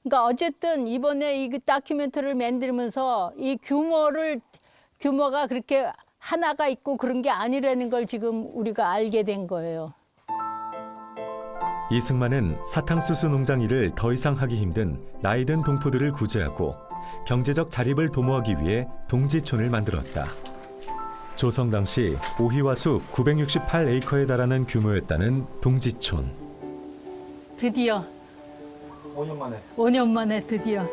그러니까 어쨌든 이번에 이 다큐멘터리를 만들면서 이 규모가 그렇게 하나가 있고 그런 게 아니라는 걸 지금 우리가 알게 된 거예요. 이승만은 사탕수수 농장 일을 더 이상 하기 힘든 나이든 동포들을 구제하고 경제적 자립을 도모하기 위해 동지촌을 만들었다. 조성 당시 오희화숲 968에이커에 달하는 규모였다는 동지촌. 드디어 5년 만에 드디어.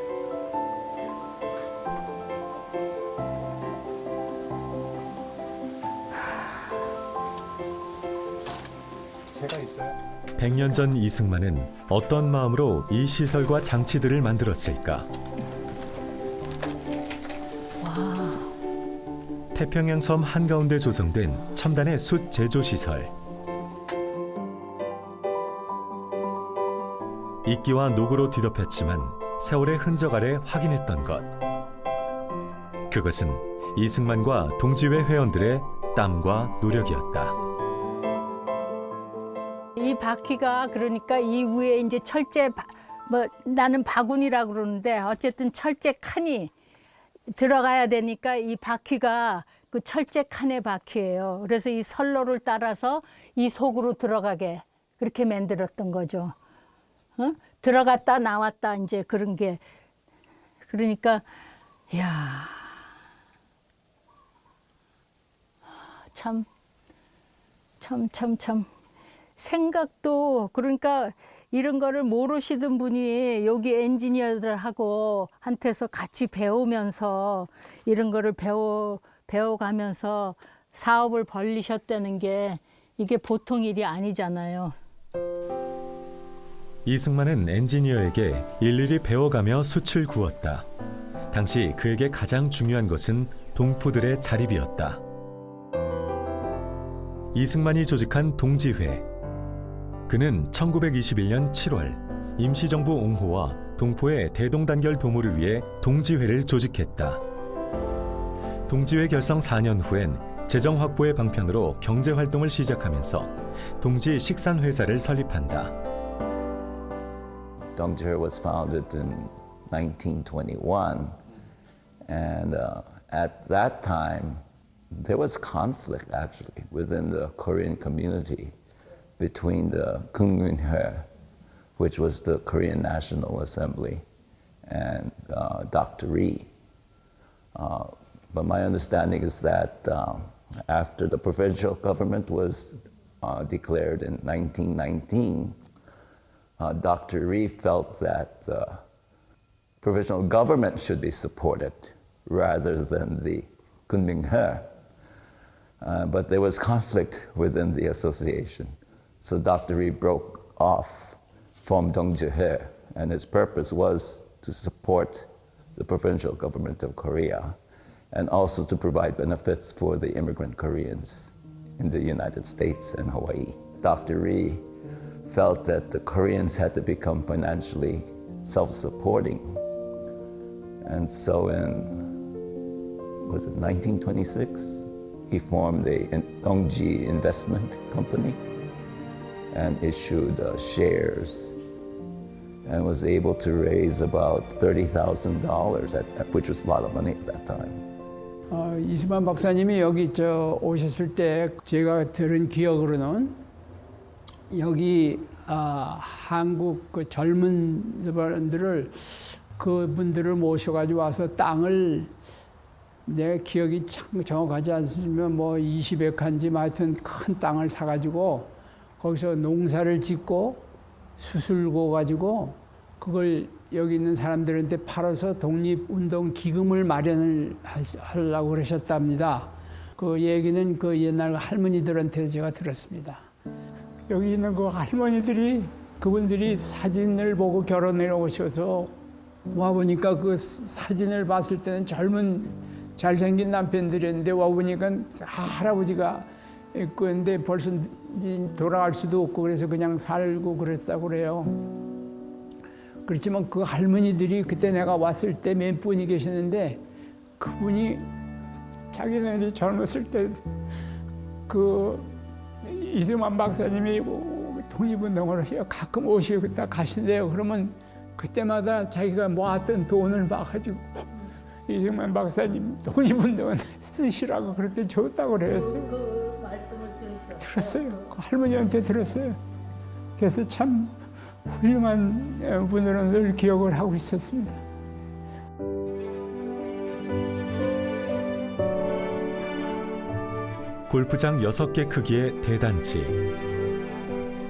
제가 있어요. 100년 전 이승만은 어떤 마음으로 이 시설과 장치들을 만들었을까? 태평양 섬 한가운데 조성된 첨단의 숯 제조 시설. 이끼와 녹으로 뒤덮였지만 세월의 흔적 아래 확인했던 것. 그것은 이승만과 동지회 회원들의 땀과 노력이었다. 이 바퀴가 그러니까 이 위에 이제 철제 나는 바구니라고 그러는데 어쨌든 철제 칸이 들어가야 되니까 이 바퀴가 그 철제 칸의 바퀴예요. 그래서 이 선로를 따라서 이 속으로 들어가게 그렇게 만들었던 거죠. 어? 들어갔다 나왔다 이제 그런 게 그러니까 야 참 생각도 그러니까 이런 거를 모르시던 분이 여기 엔지니어들하고 한테서 같이 배우면서 이런 거를 배워가면서 사업을 벌리셨다는 게 이게 보통 일이 아니잖아요. 이승만은 엔지니어에게 일일이 배워가며 숯을 구웠다. 당시 그에게 가장 중요한 것은 동포들의 자립이었다. 이승만이 조직한 동지회. 그는 1921년 7월 임시정부 옹호와 동포의 대동단결 도모를 위해 동지회를 조직했다. 동지회 결성 4년 후엔 재정 확보의 방편으로 경제 활동을 시작하면서 동지 식산회사를 설립한다. Dongjihe was founded in 1921, and at that time there was conflict actually within the Korean community between the Kungminhe, which was the Korean National Assembly, and Dr. Ri. But my understanding is that after the provincial government was declared in 1919, Dr. Ri felt that provisional government should be supported rather than the Kunminghe. But there was conflict within the association. So Dr. Ri broke off from Dongjihe, and his purpose was to support the provincial government of Korea and also to provide benefits for the immigrant Koreans in the United States and Hawaii. Dr. Ri felt that the Koreans had to become financially self-supporting. And so was it 1926? He formed a Dongji Investment Company and issued shares and was able to raise about $30,000, which was a lot of money at that time. 이승만 박사님이 여기 오셨을 때 제가 들은 기억으로는 여기 한국 그 젊은 사람들을 그분들을 모셔가지고 와서 땅을 내 기억이 참 정확하지 않으면 뭐 20에칸지 하여튼 큰 땅을 사가지고 거기서 농사를 짓고 수술고 가지고 그걸 여기 있는 사람들한테 팔아서 독립운동 기금을 마련을 하려고 그러셨답니다. 그 얘기는 그 옛날 할머니들한테 제가 들었습니다. 여기 있는 그 할머니들이 그분들이 사진을 보고 결혼해 오셔서 와보니까 그 사진을 봤을 때는 젊은 잘생긴 남편들이었는데 와보니까 할아버지가 그런데 벌써 이제 돌아갈 수도 없고 그래서 그냥 살고 그랬다고 그래요. 그렇지만 그 할머니들이 그때 내가 왔을 때 몇 분이 계시는데 그분이 자기네들이 젊었을 때 그 이승만 박사님이 독립운동을 가끔 오시고 딱 가신대요. 그러면 그때마다 자기가 모았던 돈을 막가지고 이승만 박사님 독립운동은 쓰시라고 그렇게 줬다고 그랬어요. 그 말씀을 들었어요. 그 할머니한테 들었어요. 그래서 참 훌륭한 분으로 늘 기억을 하고 있었습니다. 골프장 6개 크기의 대단지.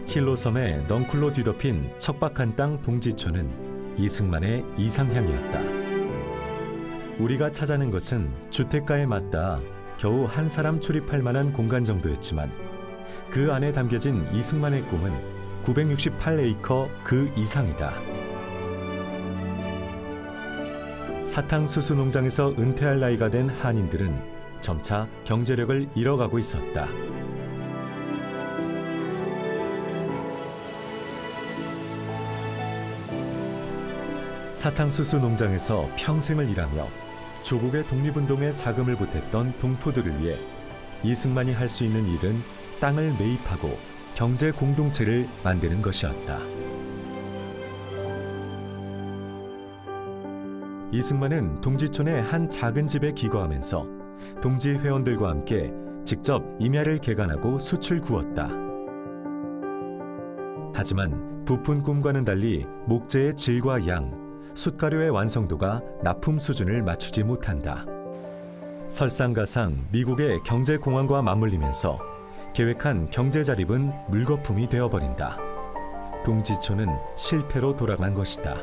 힐로섬에 넝쿨로 뒤덮인 척박한 땅 동지촌은 이승만의 이상향이었다. 우리가 찾아낸 것은 주택가에 맞닿아 겨우 한 사람 출입할 만한 공간 정도였지만 그 안에 담겨진 이승만의 꿈은 968에이커 그 이상이다. 사탕수수 농장에서 은퇴할 나이가 된 한인들은 점차 경제력을 잃어가고 있었다. 사탕수수 농장에서 평생을 일하며 조국의 독립운동에 자금을 보탰던 동포들을 위해 이승만이 할 수 있는 일은 땅을 매입하고 경제 공동체를 만드는 것이었다. 이승만은 동지촌의 한 작은 집에 기거하면서 동지 회원들과 함께 직접 임야를 개간하고 숯을 구웠다. 하지만 부푼 꿈과는 달리 목재의 질과 양, 숯가루의 완성도가 납품 수준을 맞추지 못한다. 설상가상 미국의 경제공황과 맞물리면서 계획한 경제자립은 물거품이 되어버린다. 동지촌은 실패로 돌아간 것이다.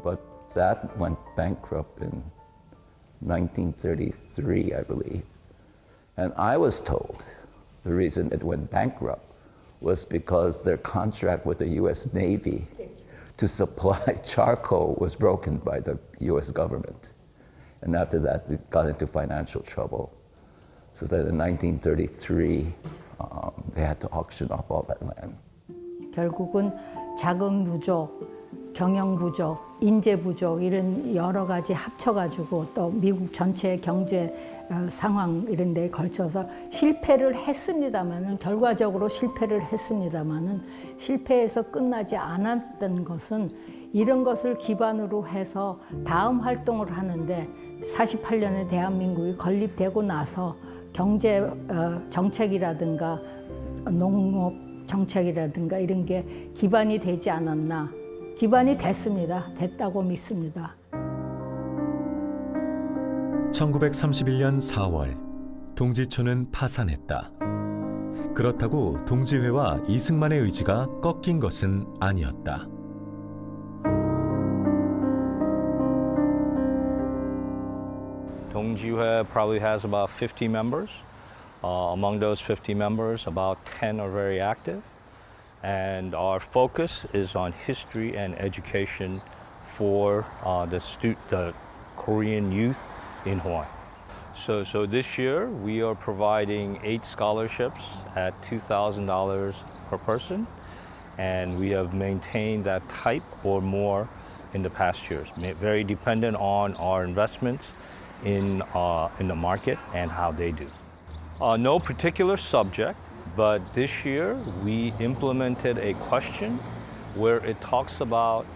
But that went bankrupt in 1933, I believe. And I was told the reason it went bankrupt was because their contract with the US Navy to supply charcoal was broken by the US government. And after that, it got into financial trouble. So that in 1933, they had to auction off all that land. 결국은 자금 부족, 경영 부족, 인재 부족 이런 여러 가지 합쳐가지고 또 미국 전체의 경제 상황 이런 데에 걸쳐서 실패를 했습니다마는 결과적으로 실패를 했습니다마는 실패해서 끝나지 않았던 것은 이런 것을 기반으로 해서 다음 활동을 하는데 48년에 대한민국이 건립되고 나서 경제 정책이라든가 농업 정책이라든가 이런 게 기반이 되지 않았나. 기반이 됐습니다. 됐다고 믿습니다. 1931년 4월 동지촌은 파산했다. 그렇다고 동지회와 이승만의 의지가 꺾인 것은 아니었다. Dongjihui probably has about 50 members. Among those 50 members, about 10 are very active. And our focus is on history and education for the Korean youth in Hawaii. So this year we are providing 8 scholarships at $2,000 per person, and we have maintained that type or more in the past years. Very dependent on our investments in the market and how they do. No particular subject. But this year, we implemented a question where it talks about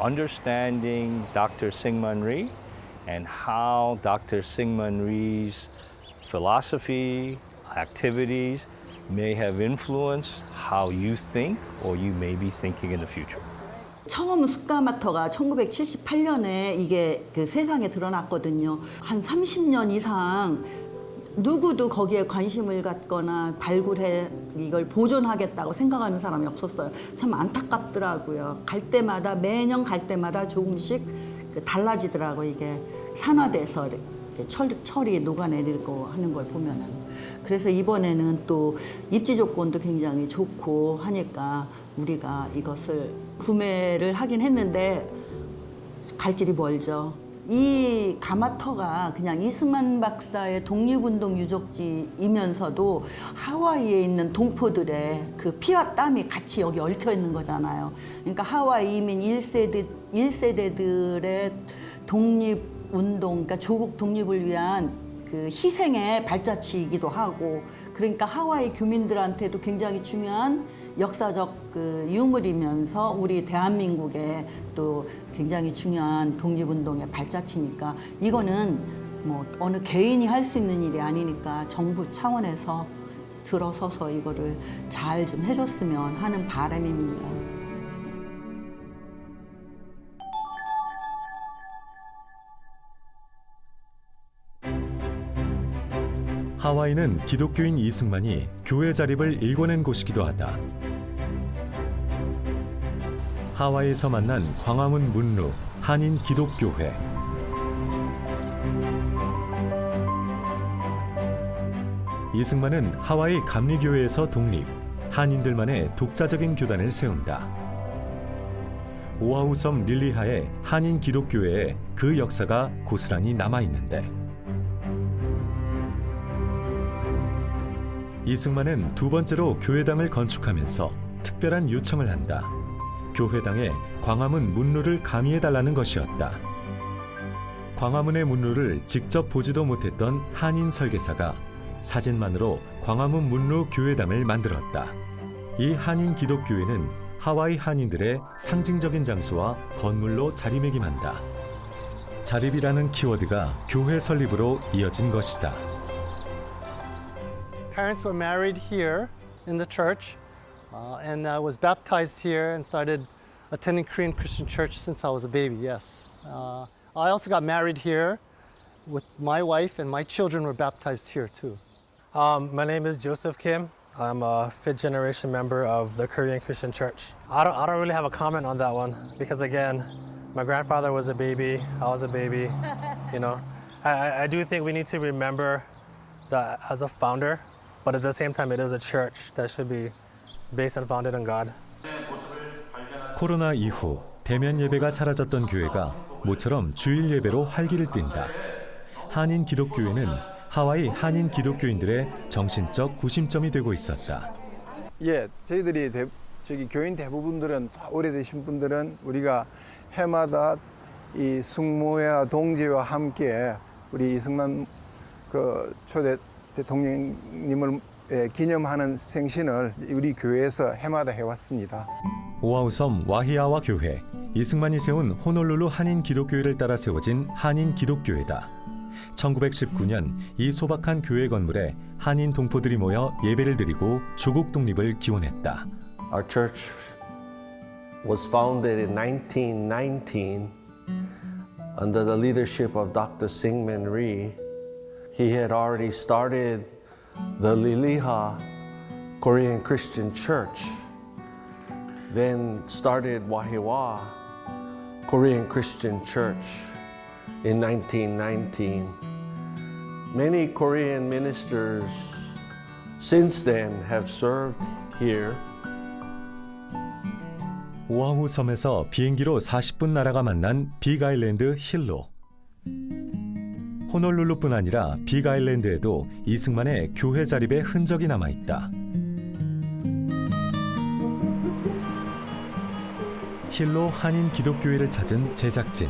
understanding Dr. Syngman Rhee and how Dr. Syngman Rhee's philosophy, activities may have influenced how you think or you may be thinking in the future. 처음 숫가마터가 1978년에 이게 그 세상에 드러났거든요. 한 30년 이상 누구도 거기에 관심을 갖거나 발굴해 이걸 보존하겠다고 생각하는 사람이 없었어요. 참 안타깝더라고요. 갈 때마다 매년 갈 때마다 조금씩 달라지더라고 이게 산화돼서 이렇게 철이 녹아내리고 하는 걸 보면은. 그래서 이번에는 또 입지 조건도 굉장히 좋고 하니까 우리가 이것을 구매를 하긴 했는데 갈 길이 멀죠. 이 가마터가 그냥 이승만 박사의 독립운동 유적지이면서도 하와이에 있는 동포들의 그 피와 땀이 같이 여기 얽혀 있는 거잖아요. 그러니까 하와이 이민 1세대들의 독립운동, 그러니까 조국 독립을 위한 그 희생의 발자취이기도 하고, 그러니까 하와이 교민들한테도 굉장히 중요한 역사적 그 유물이면서 우리 대한민국의 또 굉장히 중요한 독립운동의 발자취니까 이거는 뭐 어느 개인이 할 수 있는 일이 아니니까 정부 차원에서 들어서서 이거를 잘 좀 해줬으면 하는 바람입니다. 하와이는 기독교인 이승만이 교회 자립을 일궈낸 곳이기도 하다. 하와이에서 만난 광화문 문루 한인 기독교회. 이승만은 하와이 감리교회에서 독립, 한인들만의 독자적인 교단을 세운다. 오아후 섬 릴리하의 한인 기독교회에 그 역사가 고스란히 남아있는데, 이승만은 두 번째로 교회당을 건축하면서 특별한 요청을 한다. 교회당에 광화문 문루를 가미해달라는 것이었다. 광화문의 문루를 직접 보지도 못했던 한인 설계사가 사진만으로 광화문 문루 교회당을 만들었다. 이 한인 기독교회는 하와이 한인들의 상징적인 장소와 건물로 자리매김한다. 자립이라는 키워드가 교회 설립으로 이어진 것이다. Parents were married here in the church, and I was baptized here and started attending Korean Christian church since I was a baby, yes. I also got married here with my wife, and my children were baptized here too. My name is Joseph Kim. I'm a fifth generation member of the Korean Christian church. I don't really have a comment on that one because again, my grandfather was a baby, I was a baby, you know. I do think we need to remember that as a founder, but at the same time, it is a church that should be based and founded on God. 코로나 이후 대면 예배가 사라졌던 교회가 모처럼 주일 예배로 활기를 띈다. 한인 기독교회는 하와이 한인 기독교인들의 정신적 구심점이 되고 있었다. 예, 저희들이 교인 대부분들은 오래되신 분들은 우리가 해마다 이 숙모회와 동지와 함께 우리 이승만 초대 대통령님을 기념하는 생신을 우리 교회에서 해마다 해왔습니다. 오아후 섬 와히아와 교회, 이승만이 세운 호놀룰루 한인 기독교회를 따라 세워진 한인 기독교회다. 1919년 이 소박한 교회 건물에 한인 동포들이 모여 예배를 드리고 조국 독립을 기원했다. Our church was founded in 1919 under the leadership of Dr. Syngman Rhee. He had already started the Liliha Korean Christian Church, then started Wahiwa Korean Christian Church in 1919. Many Korean ministers since then have served here. 오아후 섬에서 비행기로 40분 나라가 만난 빅아일랜드 힐로. 호놀룰루뿐 아니라 빅아일랜드에도 이승만의 교회 자립의 흔적이 남아있다. 힐로 한인 기독교회를 찾은 제작진.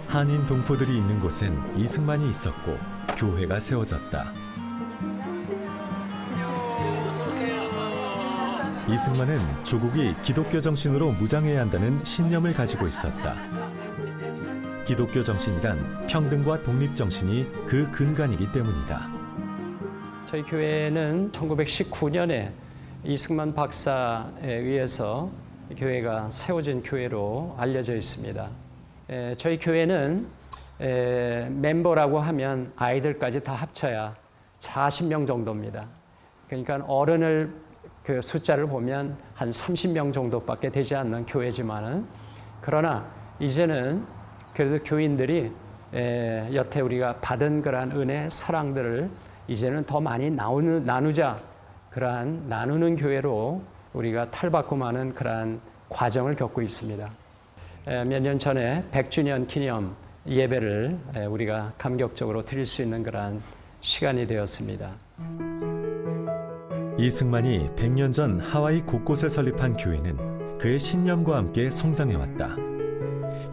한인 동포들이 있는 곳엔 이승만이 있었고 교회가 세워졌다. 이승만은 조국이 기독교 정신으로 무장해야 한다는 신념을 가지고 있었다. 기독교 정신이란 평등과 독립 정신이 그 근간이기 때문이다. 저희 교회는 1919년에 이승만 박사에 의해서 교회가 세워진 교회로 알려져 있습니다. 저희 교회는 멤버라고 하면 아이들까지 다 합쳐야 40명 정도입니다. 그러니까 어른을 그 숫자를 보면 한 30명 정도밖에 되지 않는 교회지만은, 그러나 이제는 그래도 교인들이 여태 우리가 받은 그러한 은혜, 사랑들을 이제는 더 많이 나누자, 그러한 나누는 교회로 우리가 탈바꿈 하는 그러한 과정을 겪고 있습니다. 몇 년 전에 100주년 기념 예배를 우리가 감격적으로 드릴 수 있는 그러한 시간이 되었습니다. 이승만이 100년 전 하와이 곳곳에 설립한 교회는 그의 신념과 함께 성장해왔다.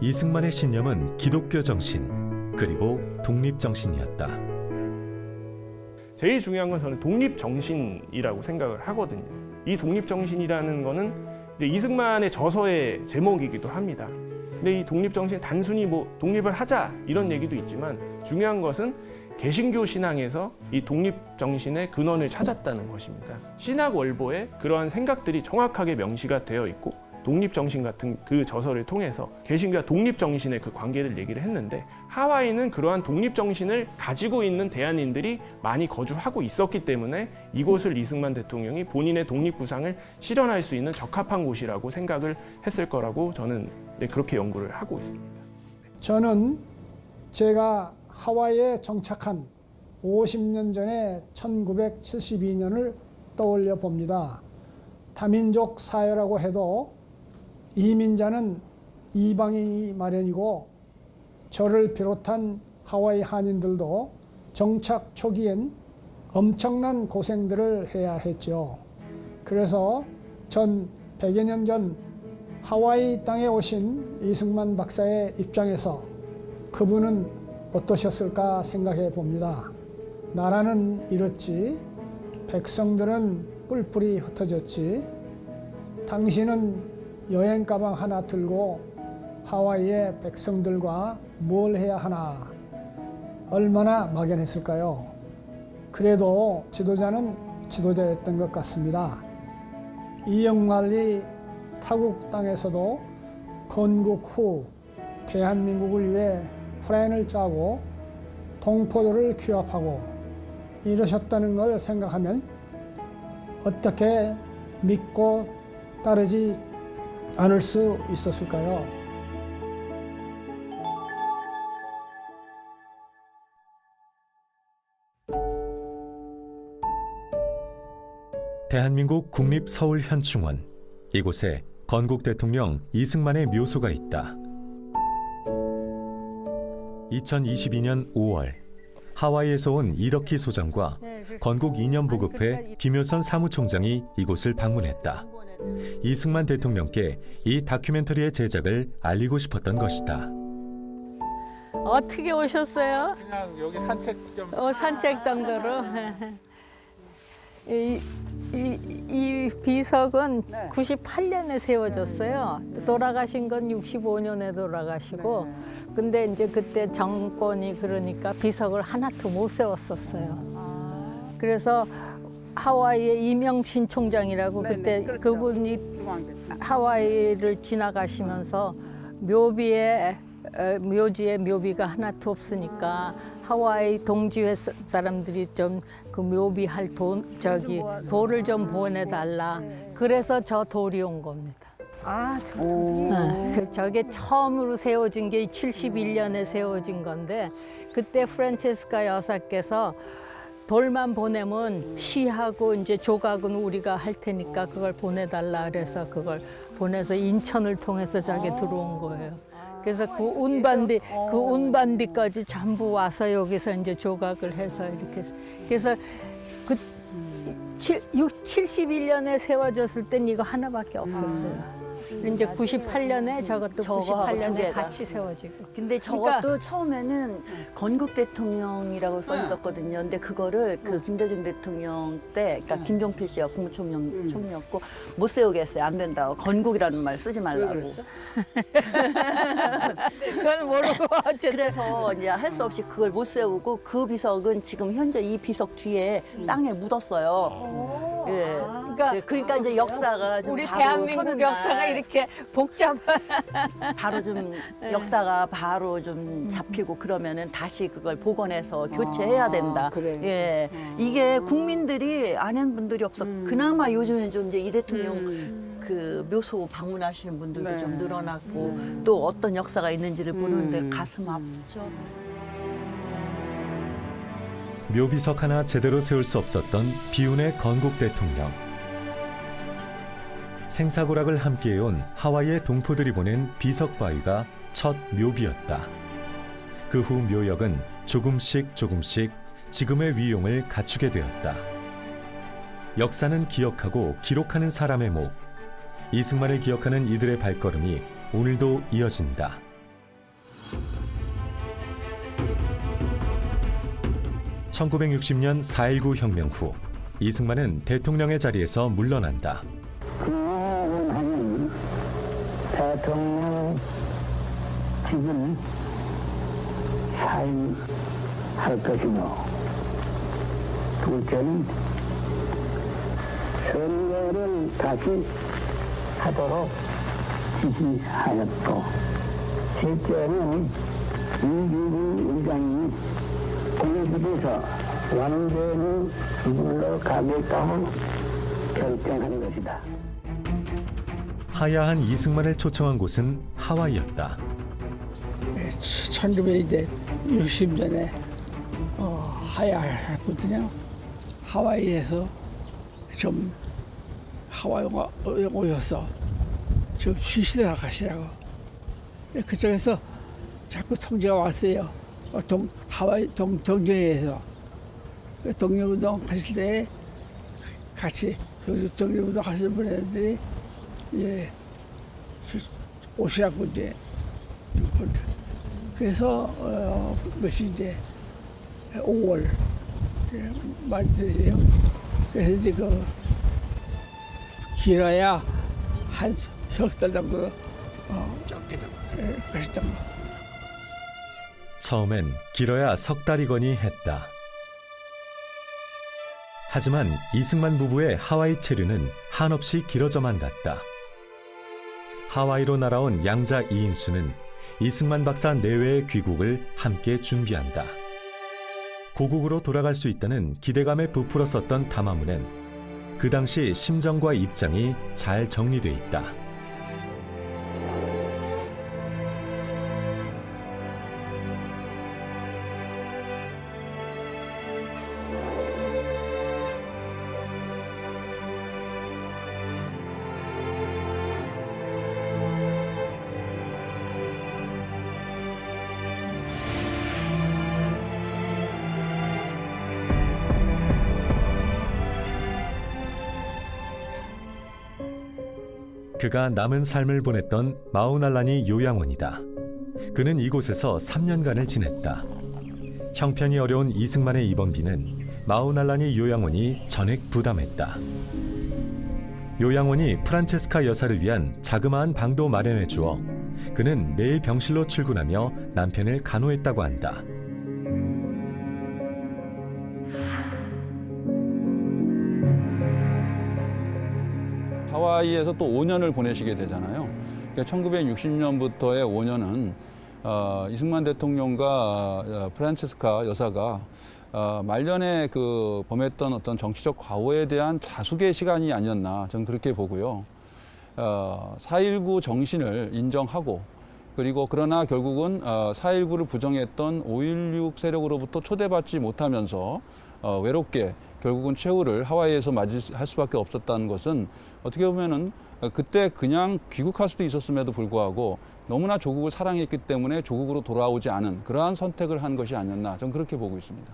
이승만의 신념은 기독교 정신, 그리고 독립 정신이었다. 제일 중요한 건 저는 독립 정신이라고 생각을 하거든요. 이 독립 정신이라는 거는 이제 이승만의 저서의 제목이기도 합니다. 근데 이 독립 정신 단순히 뭐 독립을 하자 이런 얘기도 있지만 중요한 것은 개신교 신앙에서 이 독립 정신의 근원을 찾았다는 것입니다. 신학 월보에 그러한 생각들이 정확하게 명시가 되어 있고 독립 정신 같은 그 저서를 통해서 개신교와 독립 정신의 그 관계를 얘기를 했는데 하와이는 그러한 독립 정신을 가지고 있는 대한인들이 많이 거주하고 있었기 때문에 이곳을 이승만 대통령이 본인의 독립 구상을 실현할 수 있는 적합한 곳이라고 생각을 했을 거라고 저는 그렇게 연구를 하고 있습니다. 저는 제가 하와이에 정착한 50년 전에 1972년을 떠올려 봅니다. 다민족 사회라고 해도 이민자는 이방인이 마련이고 저를 비롯한 하와이 한인들도 정착 초기엔 엄청난 고생들을 해야 했죠. 그래서 전 100여 년 전 하와이 땅에 오신 이승만 박사의 입장에서 그분은 어떠셨을까 생각해 봅니다. 나라는 이렇지, 백성들은 뿔뿔이 흩어졌지, 당신은 여행 가방 하나 들고 하와이의 백성들과 뭘 해야 하나, 얼마나 막연했을까요? 그래도 지도자는 지도자였던 것 같습니다. 이영만리 타국 땅에서도 건국 후 대한민국을 위해 플랜을 짜고 동포들을 규합하고 이러셨다는 걸 생각하면 어떻게 믿고 따르지 않을 수 있었을까요? 대한민국 국립서울현충원. 이곳에 건국 대통령 이승만의 묘소가 있다. 2022년 5월 하와이에서 온 이덕희 소장과 건국 이념보급회 김효선 사무총장이 이곳을 방문했다. 이승만 대통령께 이 다큐멘터리의 제작을 알리고 싶었던 것이다. 어떻게 오셨어요? 그냥 여기 산책 좀. 산책 정도로. 이 비석은 98년에 세워졌어요. 돌아가신 건 65년에 돌아가시고, 근데 이제 그때 정권이 그러니까 비석을 하나도 못 세웠었어요. 그래서 하와이의 이명신 총장이라고 그때 그분이 하와이를 지나가시면서 묘지에 묘비가 하나도 없으니까 하와이 동지회 사람들이 좀 그 묘비할 돌을 좀 보내달라. 그래서 저 돌이 온 겁니다. 저게 처음으로 세워진 게 71년에 세워진 건데 그때 프란체스카 여사께서 돌만 보내면 시하고 이제 조각은 우리가 할 테니까 그걸 보내달라 그래서 그걸 보내서 인천을 통해서 저게 들어온 거예요. 그래서 그 운반비까지 전부 와서 여기서 이제 조각을 해서 이렇게. 그래서 그 71년에 세워졌을 땐 이거 하나밖에 없었어요. 이제 98년에 저것도 98년에 같이 세워지고. 근데 저것도 처음에는 건국 대통령이라고 써 있었거든요. 근데 그거를 그 김대중 대통령 때, 그러니까 김종필 씨가 국무총리였고 못 세우게 했어요. 안 된다고. 건국이라는 말 쓰지 말라고. 그건 모르고 어쨌든. 그래서 이제 할 수 없이 그걸 못 세우고 그 비석은 지금 현재 이 비석 뒤에 땅에 묻었어요. 예. 그러니까 이제 역사가 좀 우리 바로 대한민국 역사가 이렇게 복잡한. 바로 좀 역사가 바로 좀 잡히고 그러면은 다시 그걸 복원해서 교체해야 된다. 예, 이게 국민들이 아는 분들이 없어. 그나마 요즘에 좀 이제 이 대통령 그 묘소 방문하시는 분들도 좀 늘어났고 또 어떤 역사가 있는지를 보는데 가슴 아프죠. 묘비석 하나 제대로 세울 수 없었던 비운의 건국 대통령. 생사고락을 함께해온 하와이의 동포들이 보낸 비석 바위가 첫 묘비였다. 그 후 묘역은 조금씩 지금의 위용을 갖추게 되었다. 역사는 기억하고 기록하는 사람의 목. 이승만을 기억하는 이들의 발걸음이 오늘도 이어진다. (1960년) 4.19 혁명 후 이승만은 대통령의 자리에서 물러난다. 그원하는 대통령 직은 사임할 것이며, 둘째는 선거를 다시 하도록 지시하였고, 셋째는 이규구 의장이 공직에서 완전히 물러가겠다고 결정한 것이다. 하야한 이승만을 초청한 곳은 하와이였다. 1960년에 하야를 했거든요. 하와이에서 좀 하와이 오셔서 좀 쉬시다 가시라고. 그쪽에서 자꾸 통제가 왔어요. 하와이 동정회에서 독립운동 하실 때 같이 독립운동 하시는 분들이 오시라고 이제 그래서 그것이 이제 5월 말이에요. 그래서 이제 그 길어야 한 석 달 정도 가셨던 거. 처음엔 길어야 석 달이거니 했다. 하지만 이승만 부부의 하와이 체류는 한없이 길어져만 갔다. 하와이로 날아온 양자 이인수는 이승만 박사 내외의 귀국을 함께 준비한다. 고국으로 돌아갈 수 있다는 기대감에 부풀어 썼던 담화문엔 그 당시 심정과 입장이 잘 정리돼 있다. 그가 남은 삶을 보냈던 마우날라니 요양원이다. 그는 이곳에서 3년간을 지냈다. 형편이 어려운 이승만의 입원비는 마우날라니 요양원이 전액 부담했다. 요양원이 프란체스카 여사를 위한 자그마한 방도 마련해 주어 그는 매일 병실로 출근하며 남편을 간호했다고 한다. 하와이에서 또 5년을 보내시게 되잖아요. 그러니까 1960년부터의 5년은 이승만 대통령과 프란체스카 여사가 말년에 그 범했던 어떤 정치적 과오에 대한 자숙의 시간이 아니었나 저는 그렇게 보고요. 4.19 정신을 인정하고 그리고 그러나 결국은 4.19를 부정했던 5.16 세력으로부터 초대받지 못하면서 외롭게 결국은 최후를 하와이에서 맞이할 수밖에 없었다는 것은 어떻게 보면은 그때 그냥 귀국할 수도 있었음에도 불구하고 너무나 조국을 사랑했기 때문에 조국으로 돌아오지 않은 그러한 선택을 한 것이 아니었나 저는 그렇게 보고 있습니다.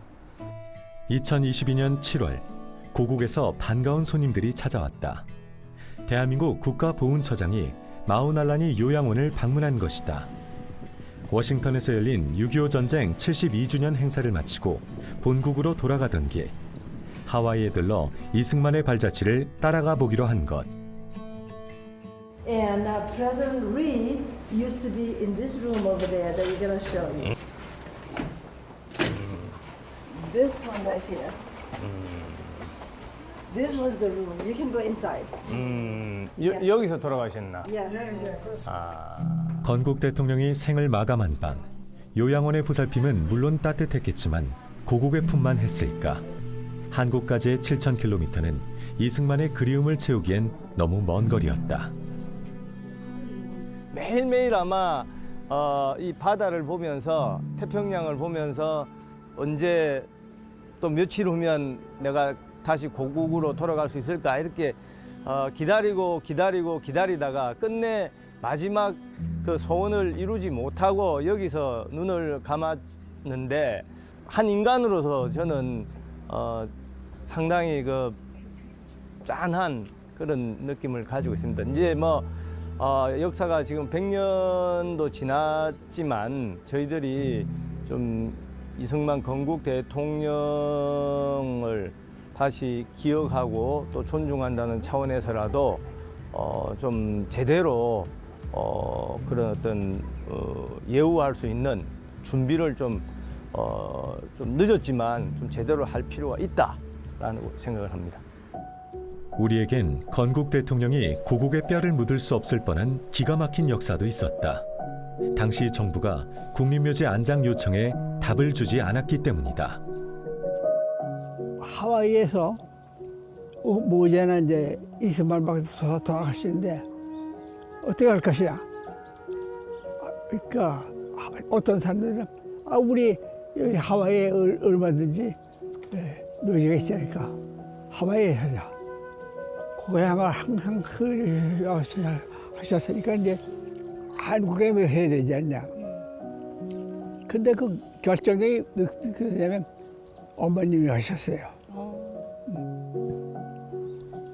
2022년 7월 고국에서 반가운 손님들이 찾아왔다. 대한민국 국가보훈처장이 마우날라니 요양원을 방문한 것이다. 워싱턴에서 열린 6.25 전쟁 72주년 행사를 마치고 본국으로 돌아가던 길 하와이에 들러 이승만의 발자취를 따라가 보기로 한 것. And President Reed used to be in this room over there that we're going to show you. This one right here. This was the room. You can go inside. 여기서 돌아가셨나? Yeah. 건국 대통령이 생을 마감한 방. 요양원의 보살핌은 물론 따뜻했겠지만 고국의 품만 했을까. 한국까지의 7,000km는 이승만의 그리움을 채우기엔 너무 먼 거리였다. 매일매일 아마 이 바다를 보면서 태평양을 보면서 언제 또 며칠 후면 내가 다시 고국으로 돌아갈 수 있을까 이렇게 기다리다가 끝내 마지막 그 소원을 이루지 못하고 여기서 눈을 감았는데 한 인간으로서 저는 상당히 그 짠한 그런 느낌을 가지고 있습니다. 이제 뭐 역사가 지금 100년도 지났지만 저희들이 좀 이승만 건국 대통령을 다시 기억하고 또 존중한다는 차원에서라도 좀 제대로 그런 어떤 예우할 수 있는 준비를 좀 늦었지만 좀 제대로 할 필요가 있다라는 생각을 합니다. 우리에겐 건국 대통령이 고국의 뼈를 묻을 수 없을 뻔한 기가 막힌 역사도 있었다. 당시 정부가 국립묘지 안장 요청에 답을 주지 않았기 때문이다. 하와이에서 모자는 이제 이승만 박사 돌아가시는데 어떻게 할 것이냐. 그러니까 어떤 사람들은 우리 여기 하와이에 얼마든지 묘지가 있으니까 하와이에 하자. 고향을 항상 하셨으니까 이제 한국에 해야 되지 않냐. 근데 그 결정이 어떻게 되냐면 어머님이 하셨어요.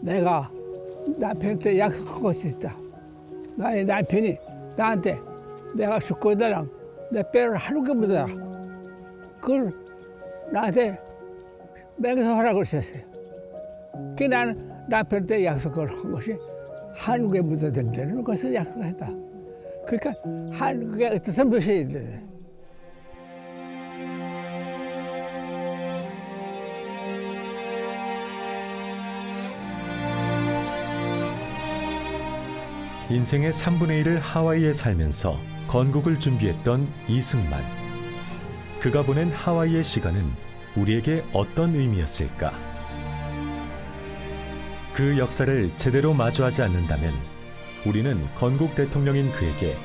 내가 남편한테 약속한 것이 있다. 나의 남편이 나한테 내가 죽고 나랑 내 뼈를 한국에 묻어라. 그걸 나한테 맹세하라고 그러셨어요. 그 나는 남편한테 약속을 한 것이 한국에 묻어야 된다는 것을 약속했다. 그러니까 한국에 어떤 묻어야 돼. 인생의 3분의 1을 하와이에 살면서 건국을 준비했던 이승만. 그가 보낸 하와이의 시간은 우리에게 어떤 의미였을까? 그 역사를 제대로 마주하지 않는다면 우리는 건국 대통령인 그에게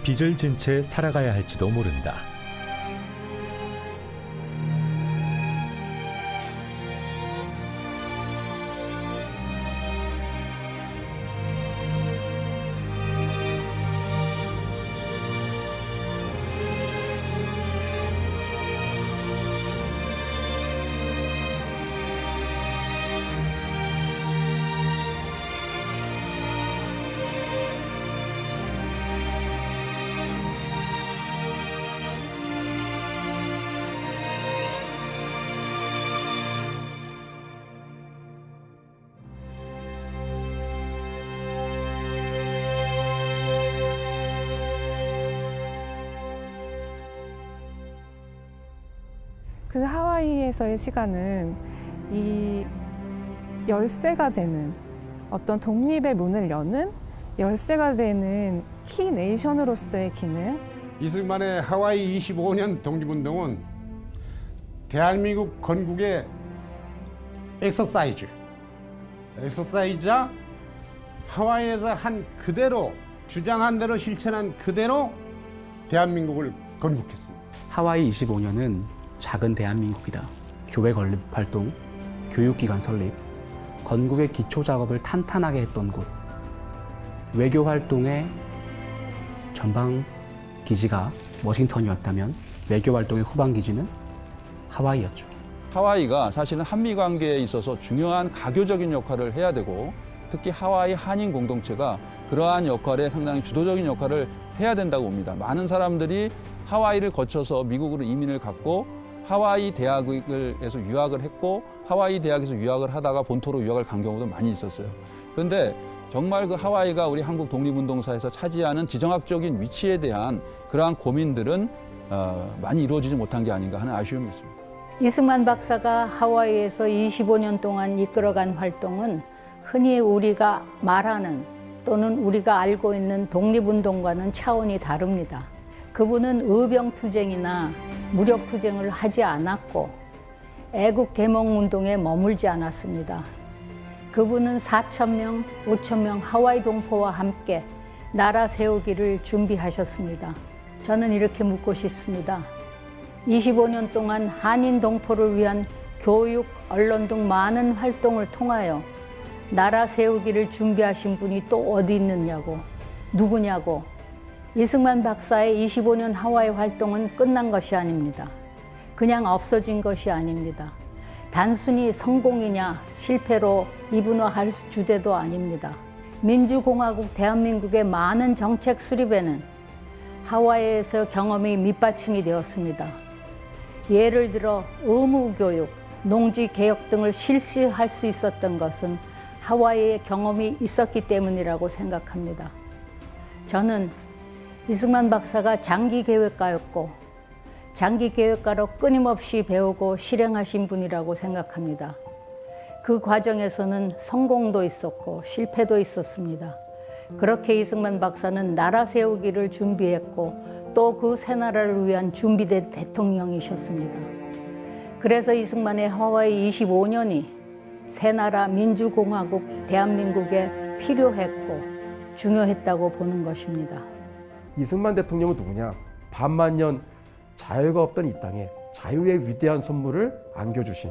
빚을 진 채 살아가야 할지도 모른다. 그 하와이에서의 시간은 이 열쇠가 되는 어떤 독립의 문을 여는 열쇠가 되는 키 네이션으로서의 기능. 이승만의 하와이 25년 독립운동은 대한민국 건국의 엑서사이즈자 하와이에서 한 그대로 주장한 대로 실천한 그대로 대한민국을 건국했습니다. 하와이 25년은 작은 대한민국이다. 교회 건립 활동, 교육기관 설립, 건국의 기초 작업을 탄탄하게 했던 곳. 외교 활동의 전방 기지가 워싱턴이었다면 외교 활동의 후방 기지는 하와이였죠. 하와이가 사실은 한미 관계에 있어서 중요한 가교적인 역할을 해야 되고 특히 하와이 한인 공동체가 그러한 역할에 상당히 주도적인 역할을 해야 된다고 봅니다. 많은 사람들이 하와이를 거쳐서 미국으로 이민을 갔고 하와이 대학에서 유학을 했고 하와이 대학에서 유학을 하다가 본토로 유학을 간 경우도 많이 있었어요. 그런데 정말 그 하와이가 우리 한국 독립운동사에서 차지하는 지정학적인 위치에 대한 그러한 고민들은 많이 이루어지지 못한 게 아닌가 하는 아쉬움이 있습니다. 이승만 박사가 하와이에서 25년 동안 이끌어간 활동은 흔히 우리가 말하는 또는 우리가 알고 있는 독립운동과는 차원이 다릅니다. 그분은 의병투쟁이나 무력투쟁을 하지 않았고 애국개몽운동에 머물지 않았습니다. 그분은 4,000명, 5,000명 하와이 동포와 함께 나라 세우기를 준비하셨습니다. 저는 이렇게 묻고 싶습니다. 25년 동안 한인 동포를 위한 교육, 언론 등 많은 활동을 통하여 나라 세우기를 준비하신 분이 또 어디 있느냐고. 누구냐고. 이승만 박사의 25년 하와이 활동은 끝난 것이 아닙니다. 그냥 없어진 것이 아닙니다. 단순히 성공이냐 실패로 이분화할 주제도 아닙니다. 민주공화국 대한민국의 많은 정책 수립에는 하와이에서 경험이 밑받침이 되었습니다. 예를 들어 의무교육, 농지개혁 등을 실시할 수 있었던 것은 하와이의 경험이 있었기 때문이라고 생각합니다. 저는 이승만 박사가 장기계획가였고 장기계획가로 끊임없이 배우고 실행하신 분이라고 생각합니다. 그 과정에서는 성공도 있었고 실패도 있었습니다. 그렇게 이승만 박사는 나라 세우기를 준비했고 또 그 새 나라를 위한 준비된 대통령이셨습니다. 그래서 이승만의 하와이 25년이 새 나라 민주공화국 대한민국에 필요했고 중요했다고 보는 것입니다. 이승만 대통령은 누구냐? 반만년 자유가 없던 이 땅에 자유의 위대한 선물을 안겨주신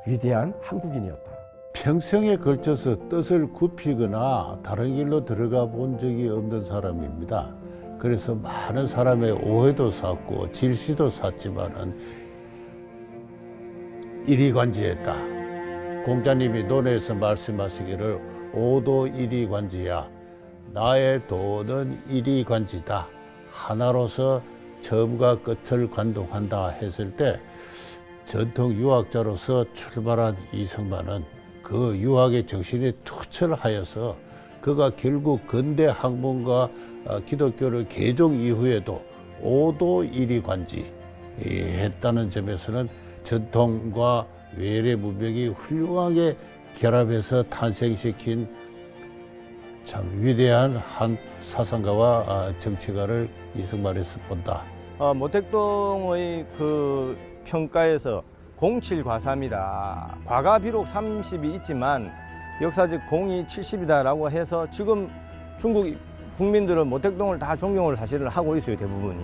위대한 한국인이었다. 평생에 걸쳐서 뜻을 굽히거나 다른 길로 들어가 본 적이 없는 사람입니다. 그래서 많은 사람의 오해도 샀고 질시도 샀지만은 이리관지했다. 공자님이 논에서 말씀하시기를 오도 이리관지야. 나의 도는 이리관지다. 하나로서 처음과 끝을 관통한다 했을 때 전통 유학자로서 출발한 이승만은 그 유학의 정신에 투철하여서 그가 결국 근대 학문과 기독교를 개종 이후에도 오도 이리관지 했다는 점에서는 전통과 외래 문명이 훌륭하게 결합해서 탄생시킨 참 위대한 한 사상가와 정치가를 이승만에서 본다. 모택동의 그 평가에서 07과삼이다. 과가 비록 30이 있지만 역사적 공이 70이다라고 해서 지금 중국 국민들은 모택동을 다 존경을 사실은 하고 있어요, 대부분이.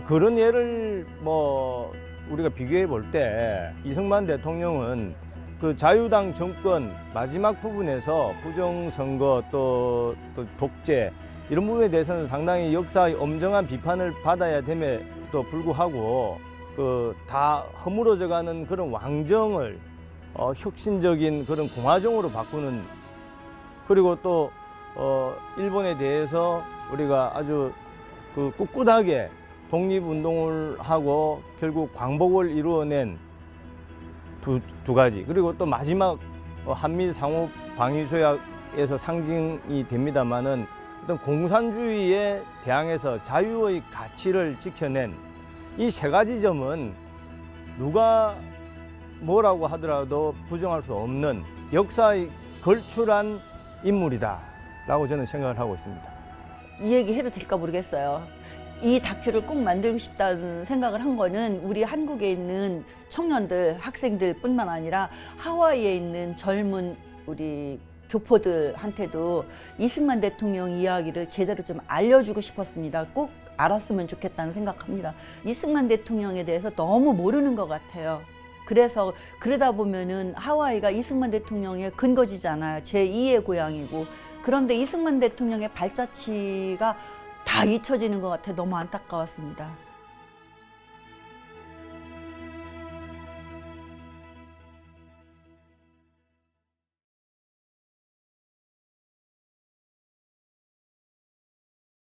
그런 예를 뭐 우리가 비교해 볼 때 이승만 대통령은 그 자유당 정권 마지막 부분에서 부정선거 또 독재 이런 부분에 대해서는 상당히 역사의 엄정한 비판을 받아야 됨에도 불구하고 그 다 허물어져가는 그런 왕정을 혁신적인 그런 공화정으로 바꾸는, 그리고 또 일본에 대해서 우리가 아주 그 꿋꿋하게 독립운동을 하고 결국 광복을 이루어낸 두 가지, 그리고 또 마지막 한미 상호 방위 조약에서 상징이 됩니다만은 어떤 공산주의에 대항해서 자유의 가치를 지켜낸 이 세 가지 점은 누가 뭐라고 하더라도 부정할 수 없는 역사의 걸출한 인물이다라고 저는 생각을 하고 있습니다. 이 얘기 해도 될까 모르겠어요. 이 다큐를 꼭 만들고 싶다는 생각을 한 거는 우리 한국에 있는 청년들, 학생들 뿐만 아니라 하와이에 있는 젊은 우리 교포들한테도 이승만 대통령 이야기를 제대로 좀 알려주고 싶었습니다. 꼭 알았으면 좋겠다는 생각합니다. 이승만 대통령에 대해서 너무 모르는 것 같아요. 그래서 그러다 보면은 하와이가 이승만 대통령의 근거지잖아요. 제2의 고향이고. 그런데 이승만 대통령의 발자취가 다 잊혀지는 것 같아 너무 안타까웠습니다.